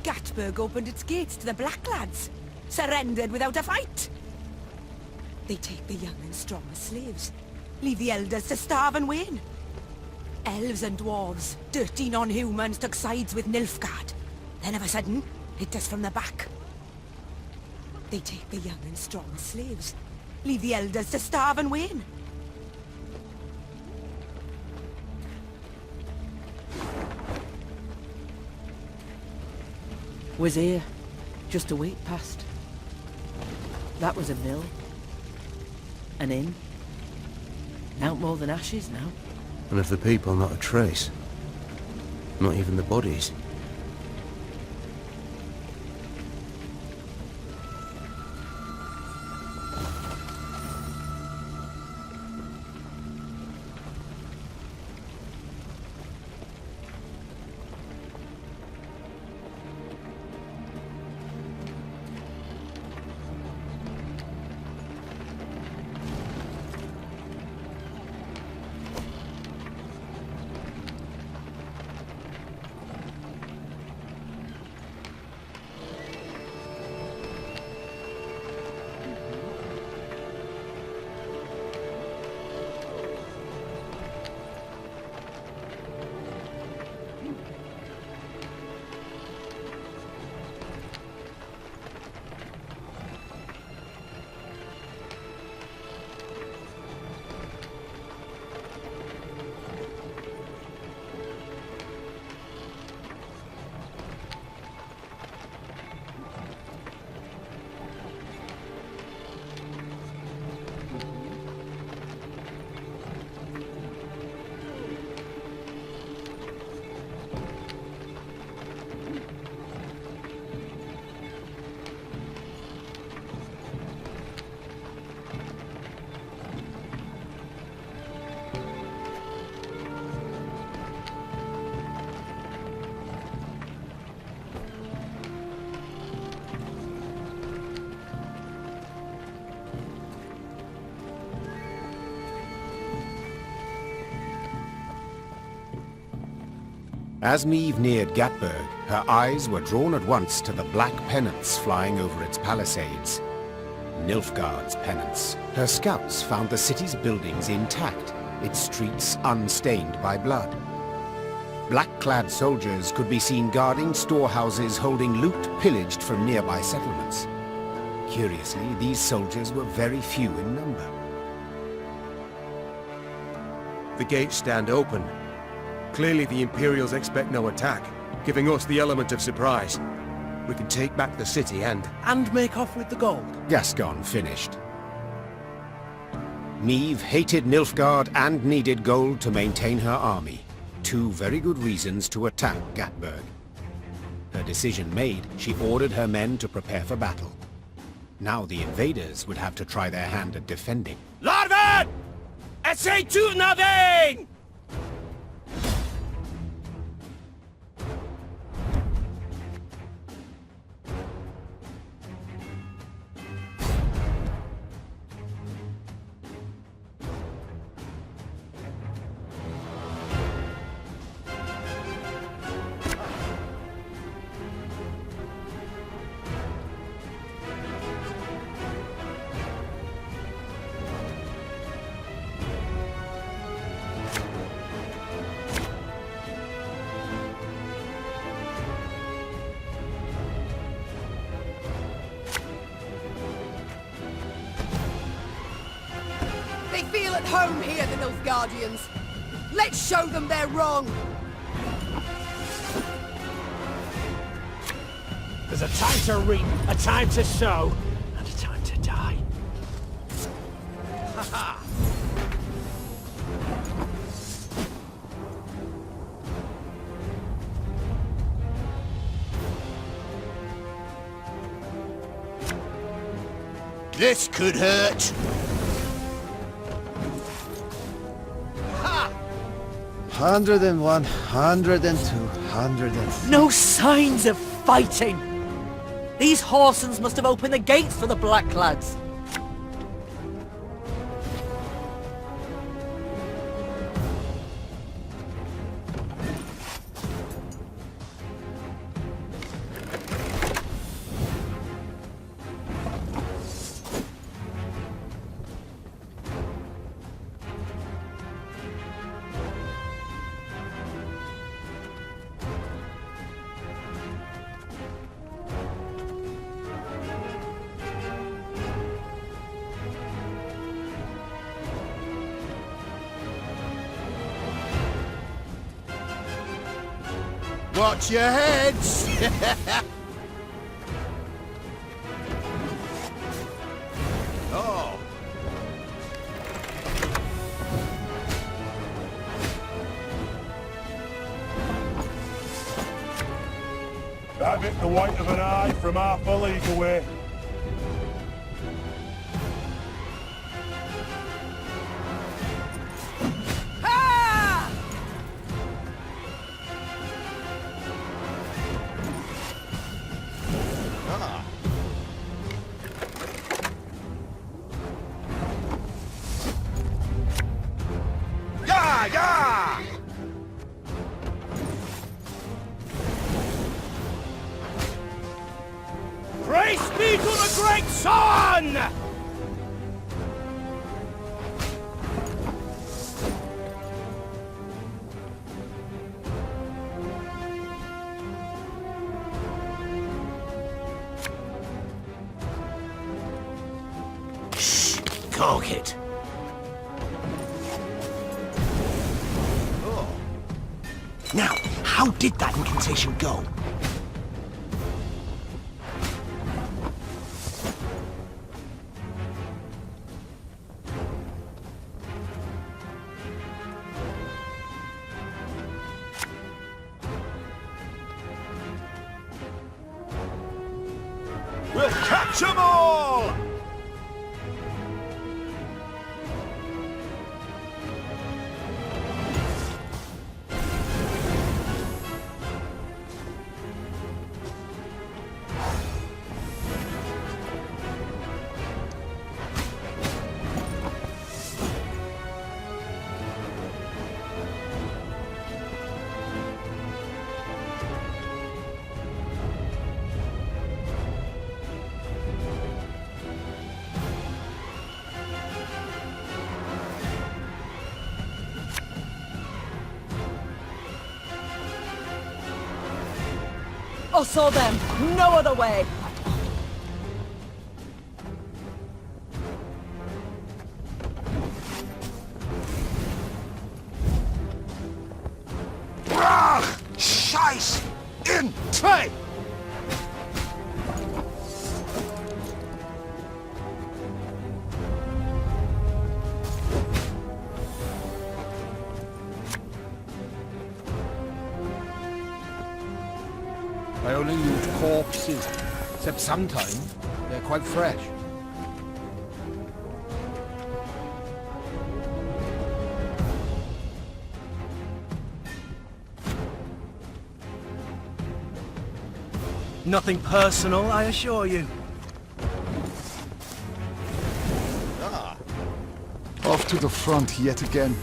Gatburg opened its gates to the Black Lads, surrendered without a fight. They take the young and strong as slaves, leave the elders to starve and wane. Elves and dwarves, dirty non-humans, took sides with Nilfgaard. Then of a sudden, hit us from the back. They take the young and strong as slaves, leave the elders to starve and wane. Was here, just a week past. That was a mill. An inn. Out more than ashes now. And of the people, not a trace. Not even the bodies. As Meve neared Gatburg, her eyes were drawn at once to the black pennants flying over its palisades. Nilfgaard's pennants. Her scouts found the city's buildings intact, its streets unstained by blood. Black-clad soldiers could be seen guarding storehouses holding loot pillaged from nearby settlements. Curiously, these soldiers were very few in number. The gates stand open. Clearly the Imperials expect no attack, giving us the element of surprise. We can take back the city and make off with the gold. Gascon finished. Meve hated Nilfgaard and needed gold to maintain her army. Two very good reasons to attack Gatburg. Her decision made, she ordered her men to prepare for battle. Now the invaders would have to try their hand at defending. Larven! Essay to nothing! They feel at home here, the Nilfgaardians. Let's show them they're wrong. There's a time to reap, a time to sow, and a time to die. Ha ha! This could hurt. 101, 102, 103. No signs of fighting! These Horsens must have opened the gates for the Blacklads. Watch your heads! Oh. That bit the white of an eye from half a league away. Yeah! Praise be to the great sun! Shh! Target! Now, how did that incantation go? We'll catch 'em all! Us or them. No other way. Scheiß! In! Zwei! I only loot corpses, except sometimes they're quite fresh. Nothing personal, I assure you. Off to the front yet again.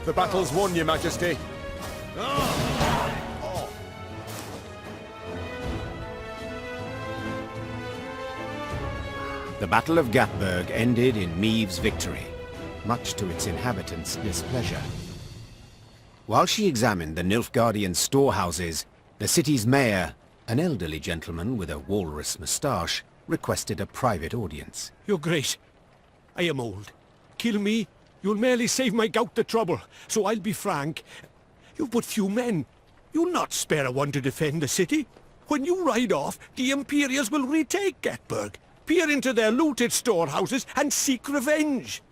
The battle's won, Your Majesty. The Battle of Gatburg ended in Maeve's victory, much to its inhabitants' displeasure. While she examined the Nilfgaardian storehouses, the city's mayor, an elderly gentleman with a walrus moustache, requested a private audience. Your Grace, I am old. Kill me, you'll merely save my gout the trouble. So I'll be frank. You've but few men. You'll not spare a one to defend the city. When you ride off, the Imperials will retake Gatburg, peer into their looted storehouses, and seek revenge.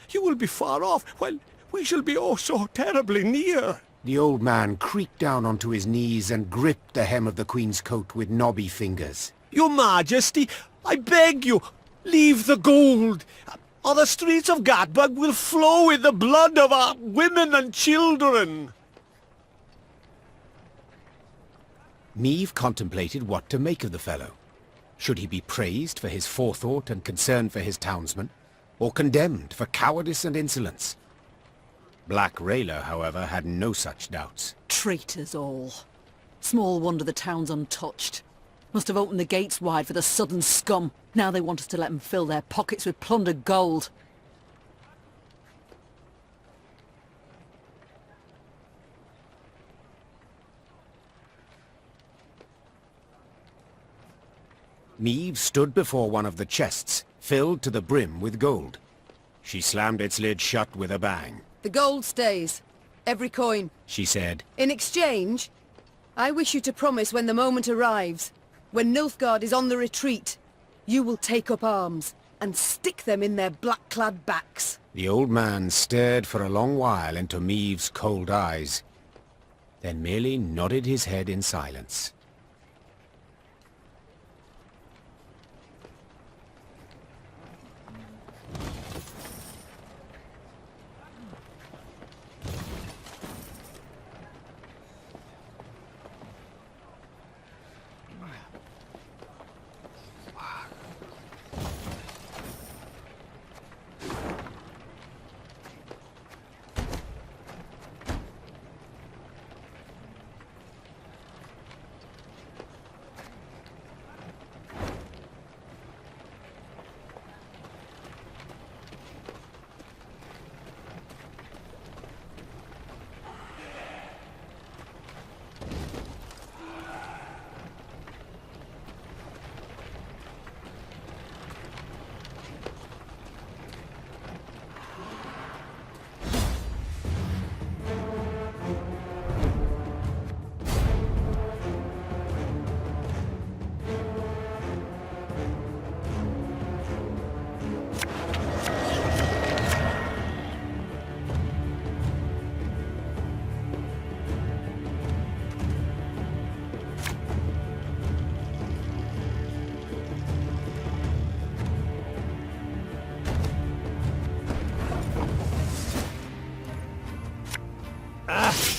You will be far off, while we shall be oh so terribly near. The old man creaked down onto his knees and gripped the hem of the Queen's coat with knobby fingers. Your Majesty, I beg you, leave the gold, or the streets of Gatburg will flow with the blood of our women and children. Maeve contemplated what to make of the fellow. Should he be praised for his forethought and concern for his townsmen, or condemned for cowardice and insolence? Black Rayla, however, had no such doubts. Traitors all. Small wonder the town's untouched. Must have opened the gates wide for the southern scum. Now they want us to let them fill their pockets with plundered gold. Maeve stood before one of the chests, filled to the brim with gold. She slammed its lid shut with a bang. The gold stays. Every coin. She said, In exchange, I wish you to promise when the moment arrives, when Nilfgaard is on the retreat, you will take up arms and stick them in their black-clad backs. The old man stared for a long while into Maeve's cold eyes, then merely nodded his head in silence.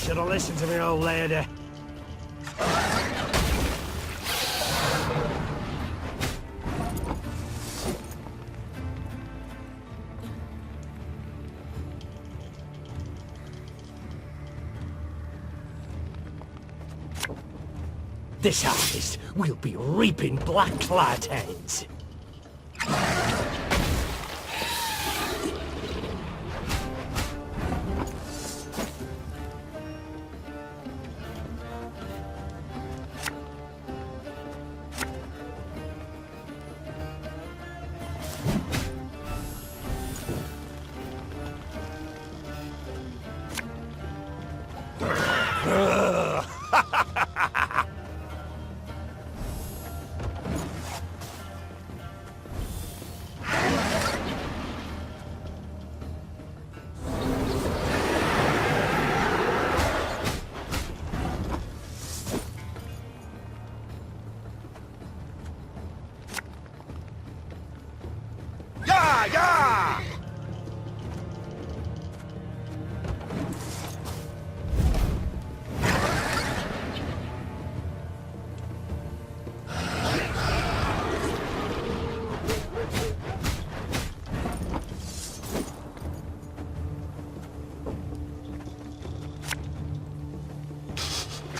Should have listened to me, old lady. This harvest, we'll be reaping black-clad heads.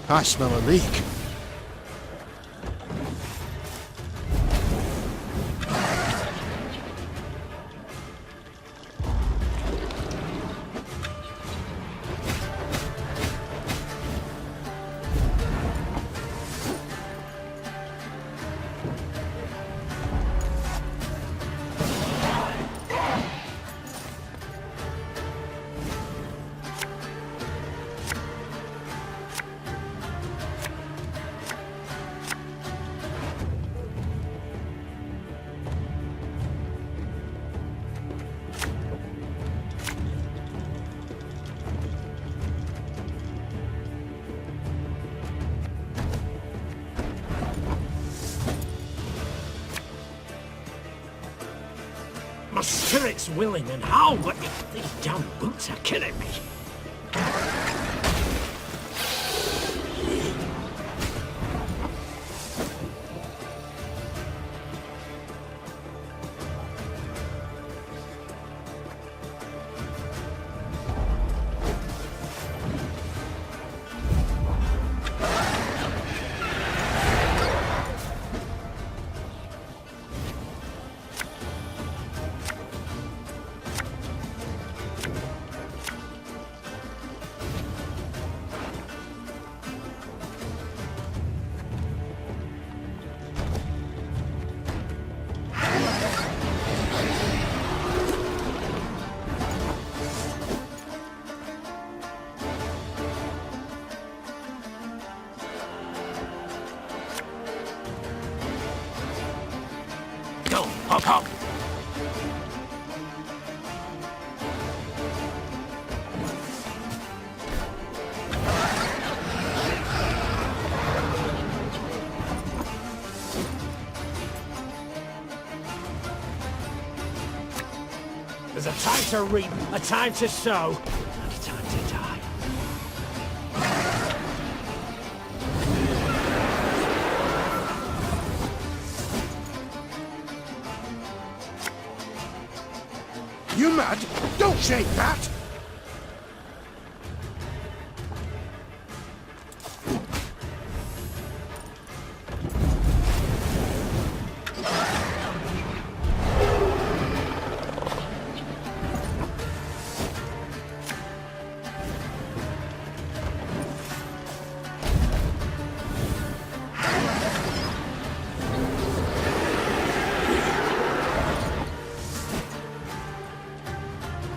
I smell a leak. My spirit's willing and how, but these damn boots are killing me. Go, hop, hop. There's a time to reap, a time to sow, and a time to die. You mad? Don't shake that!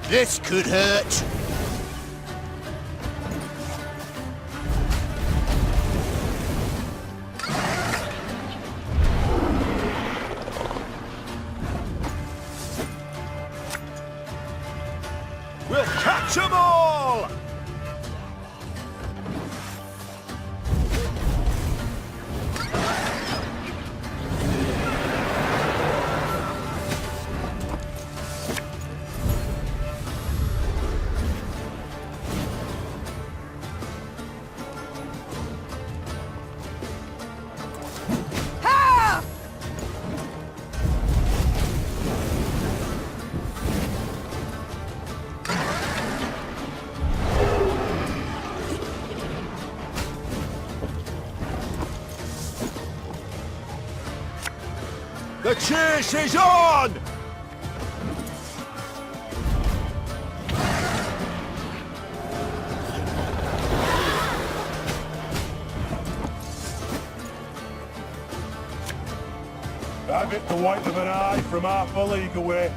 This could hurt. We'll catch 'em all! The chase is on! Have it the white of an eye from half a league away.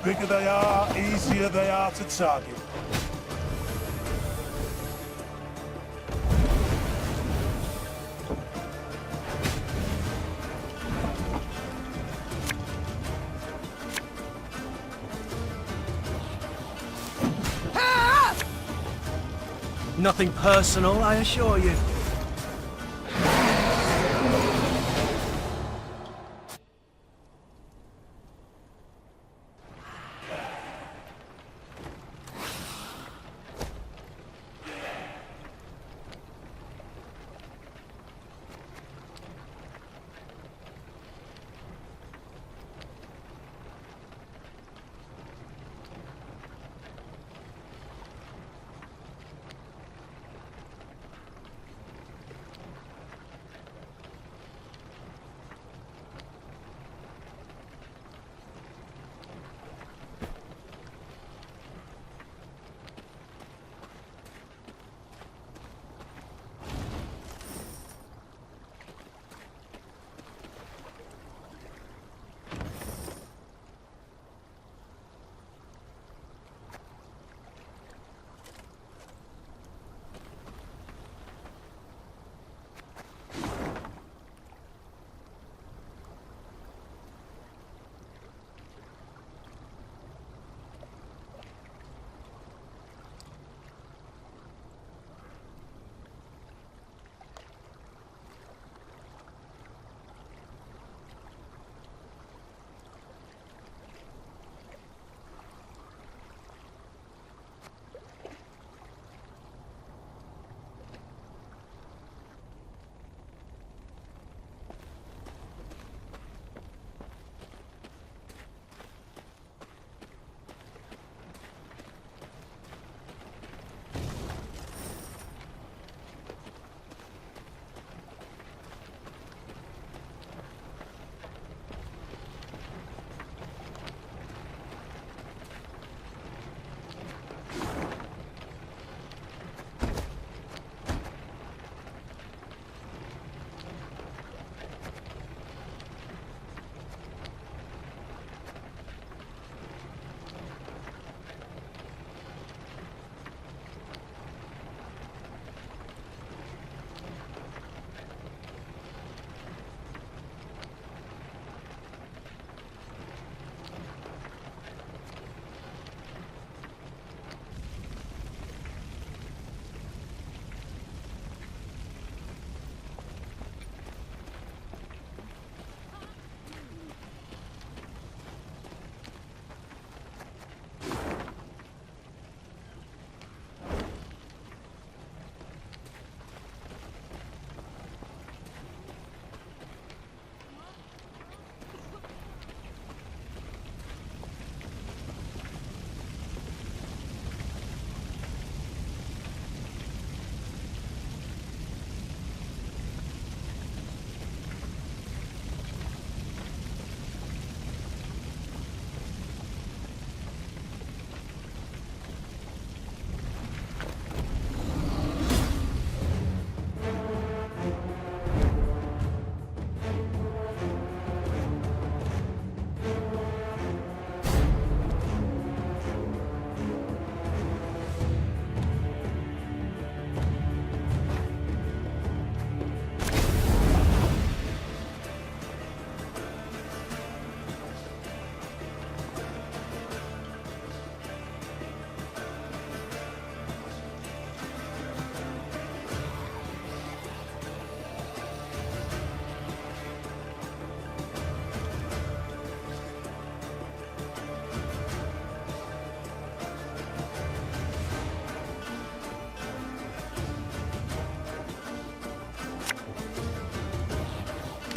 Bigger they are, easier they are to target. Nothing personal, I assure you.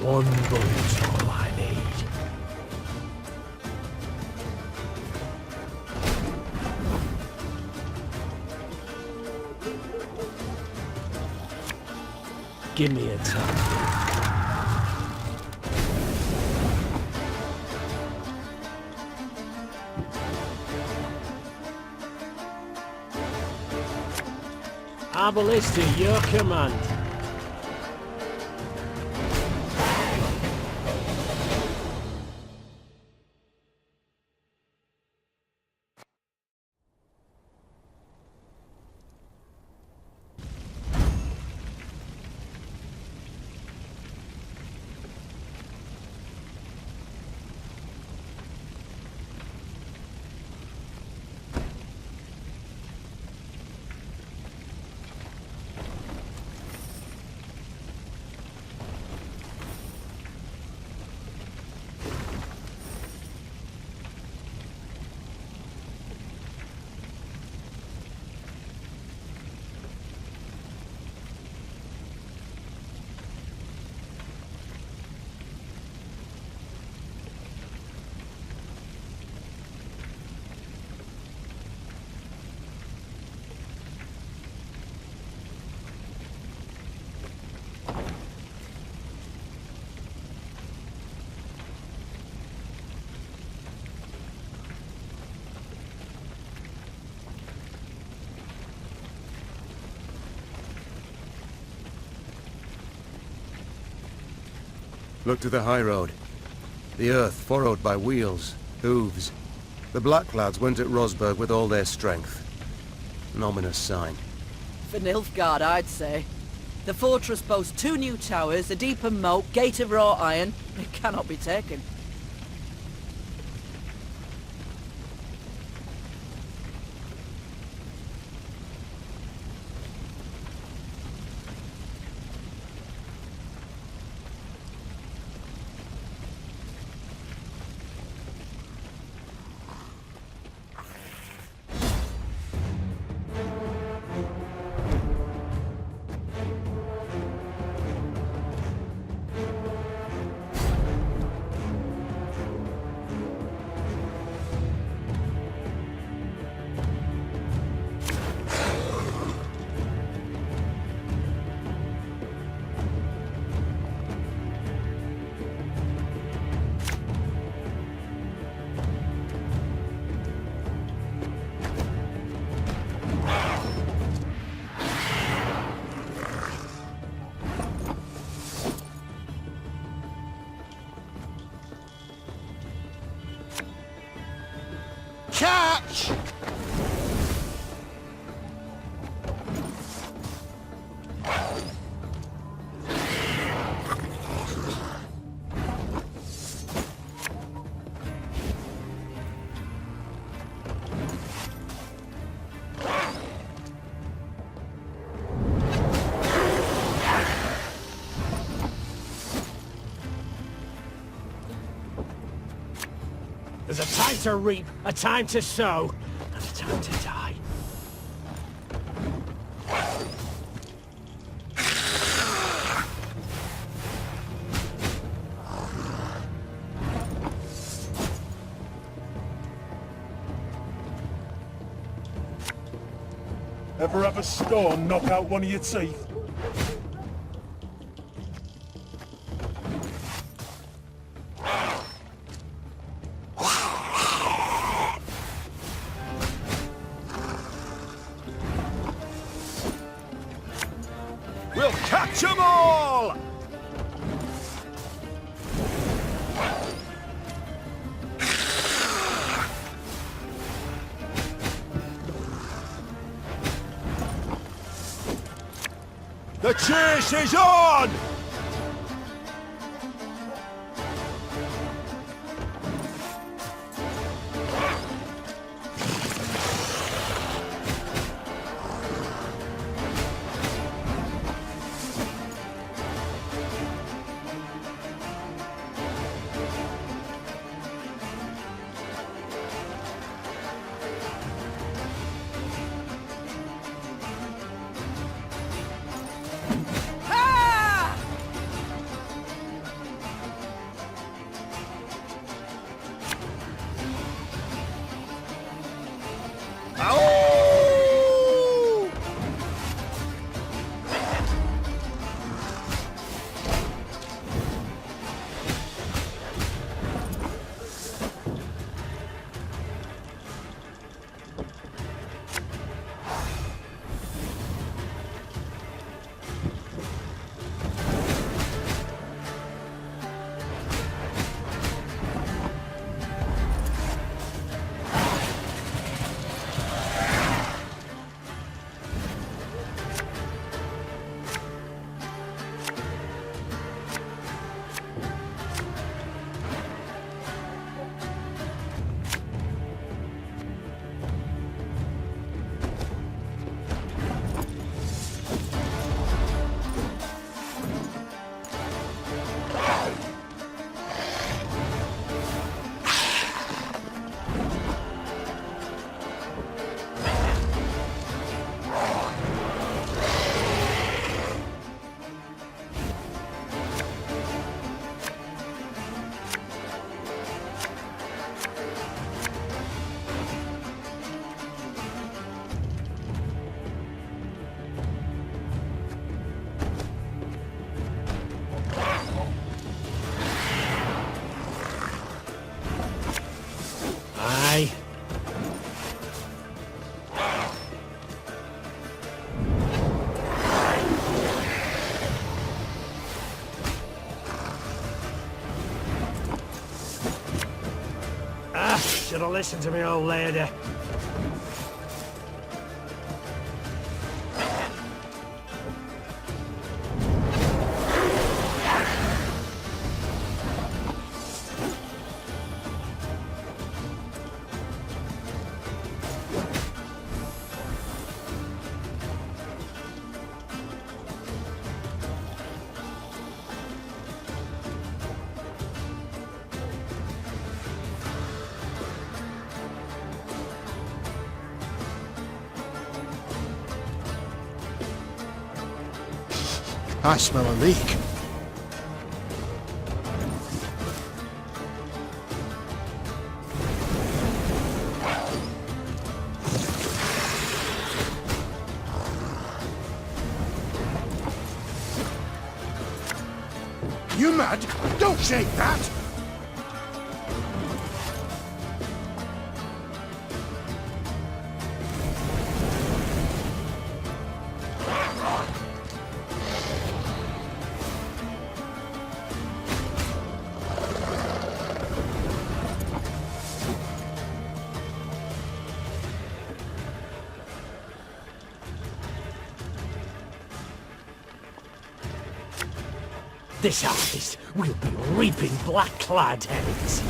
One bullet's all I need. Give me a time. Our ballista, your command. Look to the high road. The earth furrowed by wheels, hooves. The Black Lads went at Rosberg with all their strength. An ominous sign. For Nilfgaard, I'd say. The fortress boasts 2 new towers, a deeper moat, gate of wrought iron. It cannot be taken. Catch! There's a time to reap, a time to sow, and a time to die. Ever have a stone knock out one of your teeth? We'll catch 'em all! The chase is on! Should have listened to me old lady. I smell a leak. You mad? Don't shake that! This harvest, we'll be reaping black-clad heads.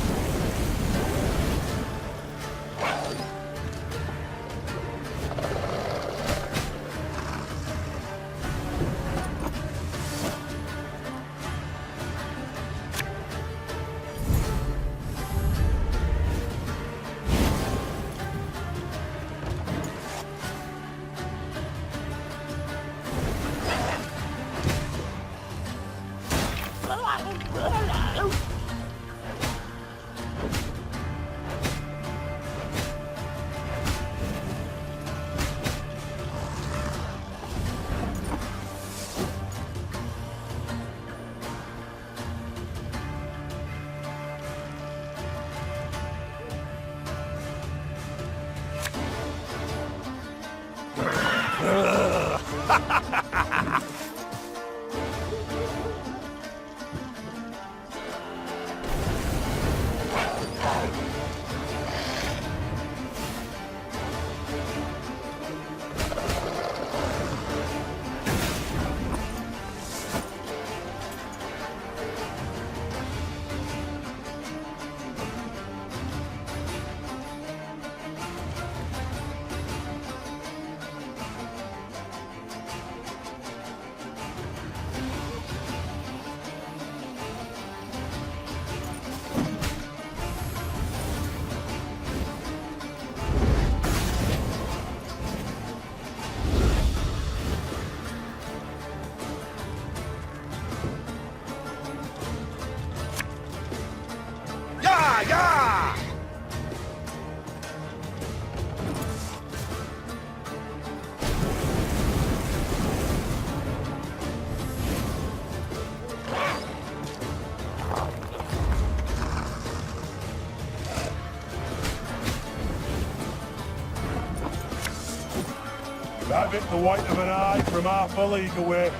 That bit the white of an eye from half a league away.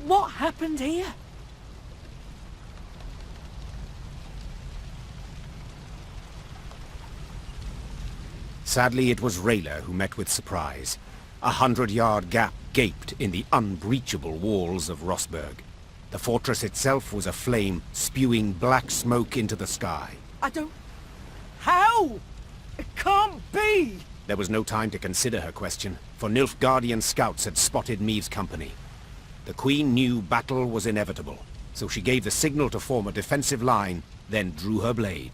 What happened here? Sadly, it was Rayla who met with surprise. 100-yard gap gaped in the unbreachable walls of Rossburg. The fortress itself was aflame, spewing black smoke into the sky. I don't... How? It can't be! There was no time to consider her question, for Nilfgaardian scouts had spotted Meave's company. The Queen knew battle was inevitable, so she gave the signal to form a defensive line, then drew her blade.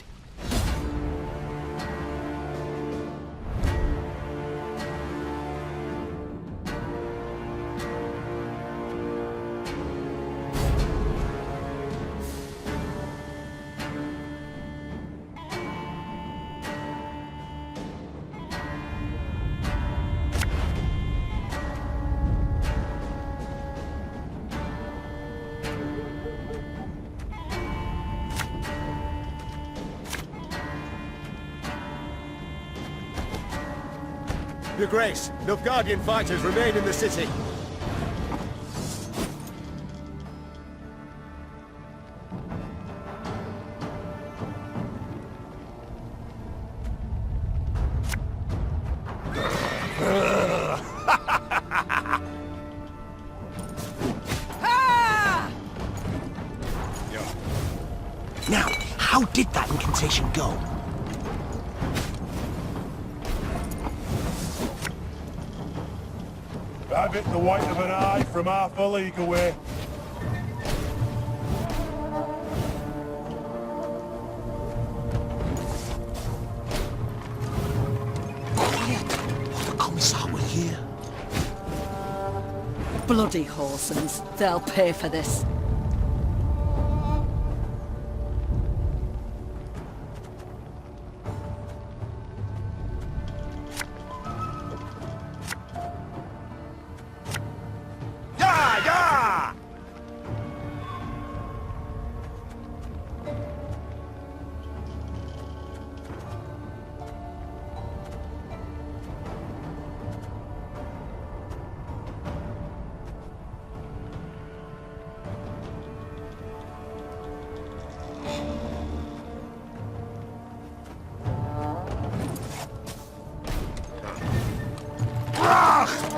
Your Grace, Nilfgaardian fighters remain in the city. Now, how did that incantation go? Have it the white of an eye from half a league away. Quiet, or the Commissar will hear. Bloody Horsens. They'll pay for this.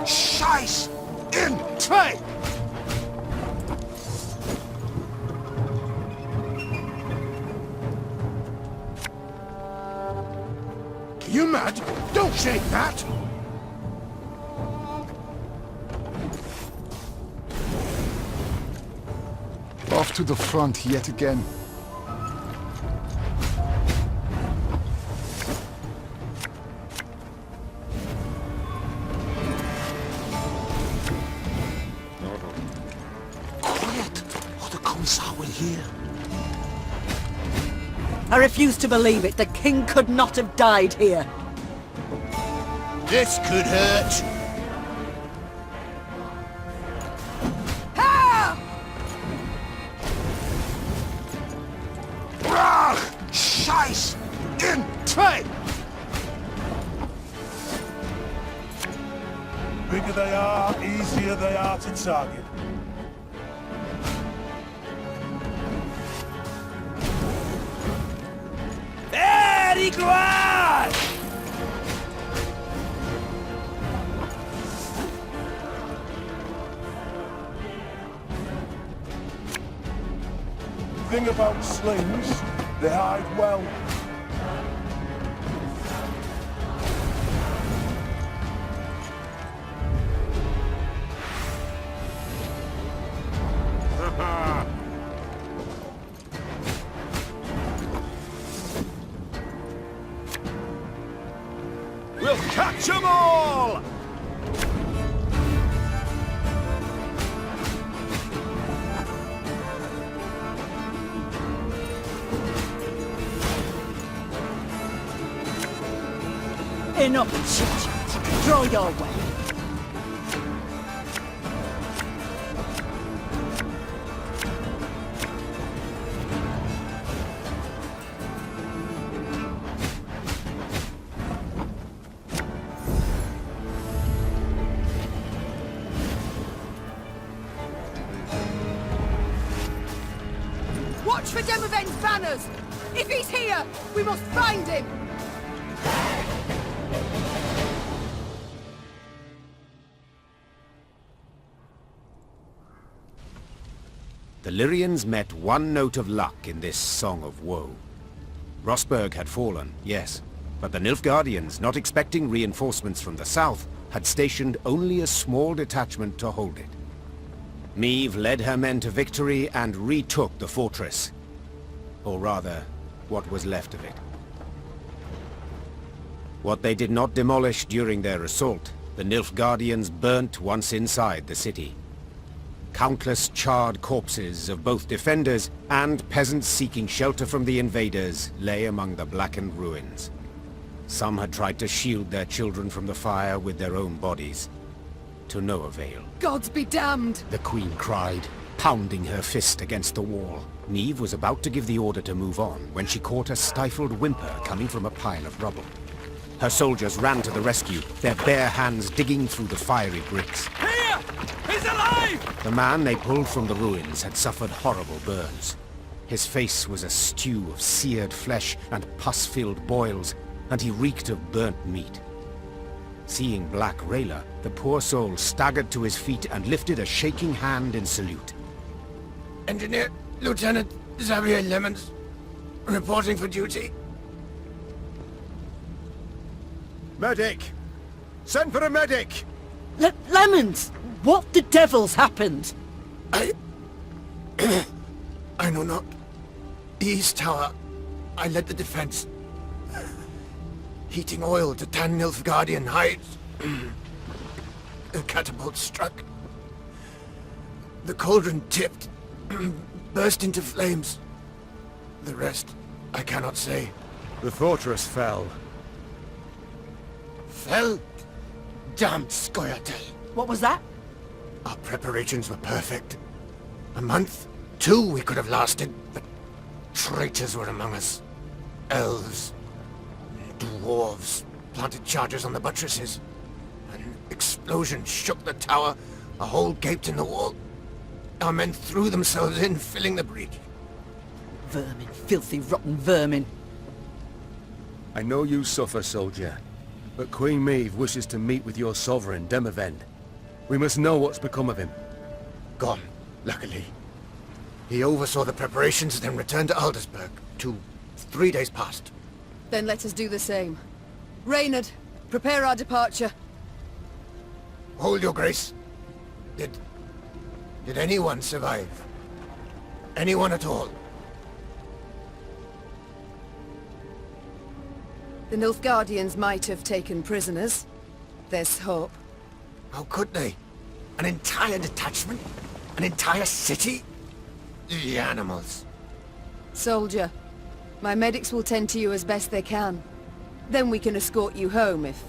Scheiß! Intrigue! You mad? Don't shake that! Off to the front yet again. Quiet, or the Commissar will hear. I refuse to believe it. The king could not have died here. This could hurt. Scheiß! Intrigue! Bigger they are, easier they are to target. Very good! Thing about slings, they hide well. We'll catch them all! Enough chit-chat. Draw your way. for Demavend's banners! If he's here, we must find him! The Lyrians met one note of luck in this song of woe. Rosberg had fallen, yes, but the Nilfgaardians, not expecting reinforcements from the south, had stationed only a small detachment to hold it. Meve led her men to victory and retook the fortress. Or rather, what was left of it. What they did not demolish during their assault, the Nilfgaardians burnt once inside the city. Countless charred corpses of both defenders and peasants seeking shelter from the invaders lay among the blackened ruins. Some had tried to shield their children from the fire with their own bodies. To no avail. Gods be damned! The Queen cried, pounding her fist against the wall. Neve was about to give the order to move on when she caught a stifled whimper coming from a pile of rubble. Her soldiers ran to the rescue, their bare hands digging through the fiery bricks. Here! He's alive! The man they pulled from the ruins had suffered horrible burns. His face was a stew of seared flesh and pus-filled boils, and he reeked of burnt meat. Seeing Black Rayla, the poor soul staggered to his feet and lifted a shaking hand in salute. Engineer Lieutenant Xavier Lemons, reporting for duty. Medic! Send for a medic! Lemons! What the devil's happened? I know not. The East Tower. I led the defense. Heating oil to tan Nilfgaardian hides. The catapult struck. The cauldron tipped. Burst into flames. The rest, I cannot say. The fortress fell. Fell? Damned Scoia'tael. What was that? Our preparations were perfect. A month, 2 we could have lasted, but traitors were among us. Elves, dwarves, planted charges on the buttresses. An explosion shook the tower, a hole gaped in the wall. Our men threw themselves in, filling the breach. Vermin, filthy, rotten vermin. I know you suffer, soldier, but Queen Meve wishes to meet with your sovereign, Demavend. We must know what's become of him. Gone, luckily. He oversaw the preparations, then returned to Aldersburg. 3 days past. Then let us do the same. Reynard, prepare our departure. Hold your grace. Did anyone survive? Anyone at all? The Nilfgaardians might have taken prisoners. There's hope. How could they? An entire detachment? An entire city? The animals. Soldier, my medics will tend to you as best they can. Then we can escort you home if...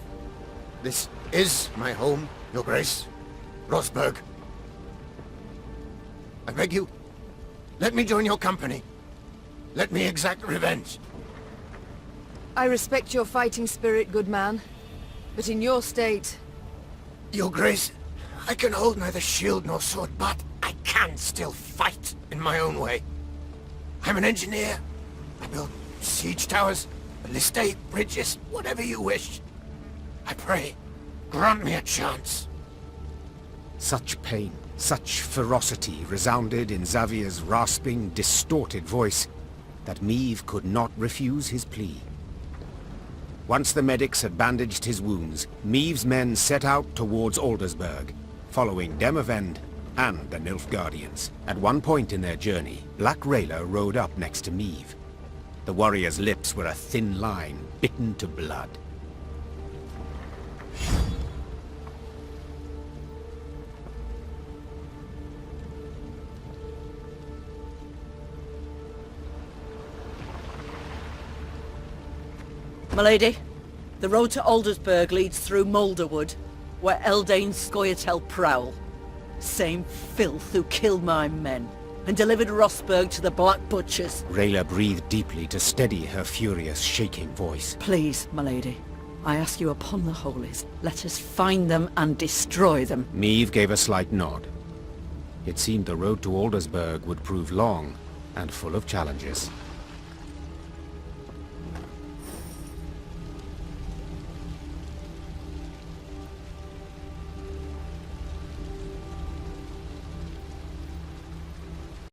This is my home, your grace. Rosberg. I beg you, let me join your company. Let me exact revenge. I respect your fighting spirit, good man. But in your state... Your grace, I can hold neither shield nor sword, but I can still fight in my own way. I'm an engineer. I build siege towers, ballistae, bridges, whatever you wish. I pray, grant me a chance. Such pain, such ferocity resounded in Xavier's rasping, distorted voice that Meve could not refuse his plea. Once the medics had bandaged his wounds, Meve's men set out towards Aldersburg, following Demavend and the Nilfgaardians. At one point in their journey, Black Rayla rode up next to Meve. The warrior's lips were a thin line, bitten to blood. Milady, the road to Aldersburg leads through Moulderwood, where Eldain's Scoia'tael prowl. Same filth who killed my men, and delivered Rosberg to the Black Butchers. Rayla breathed deeply to steady her furious, shaking voice. Please, milady, I ask you upon the holies, let us find them and destroy them. Meve gave a slight nod. It seemed the road to Aldersburg would prove long, and full of challenges.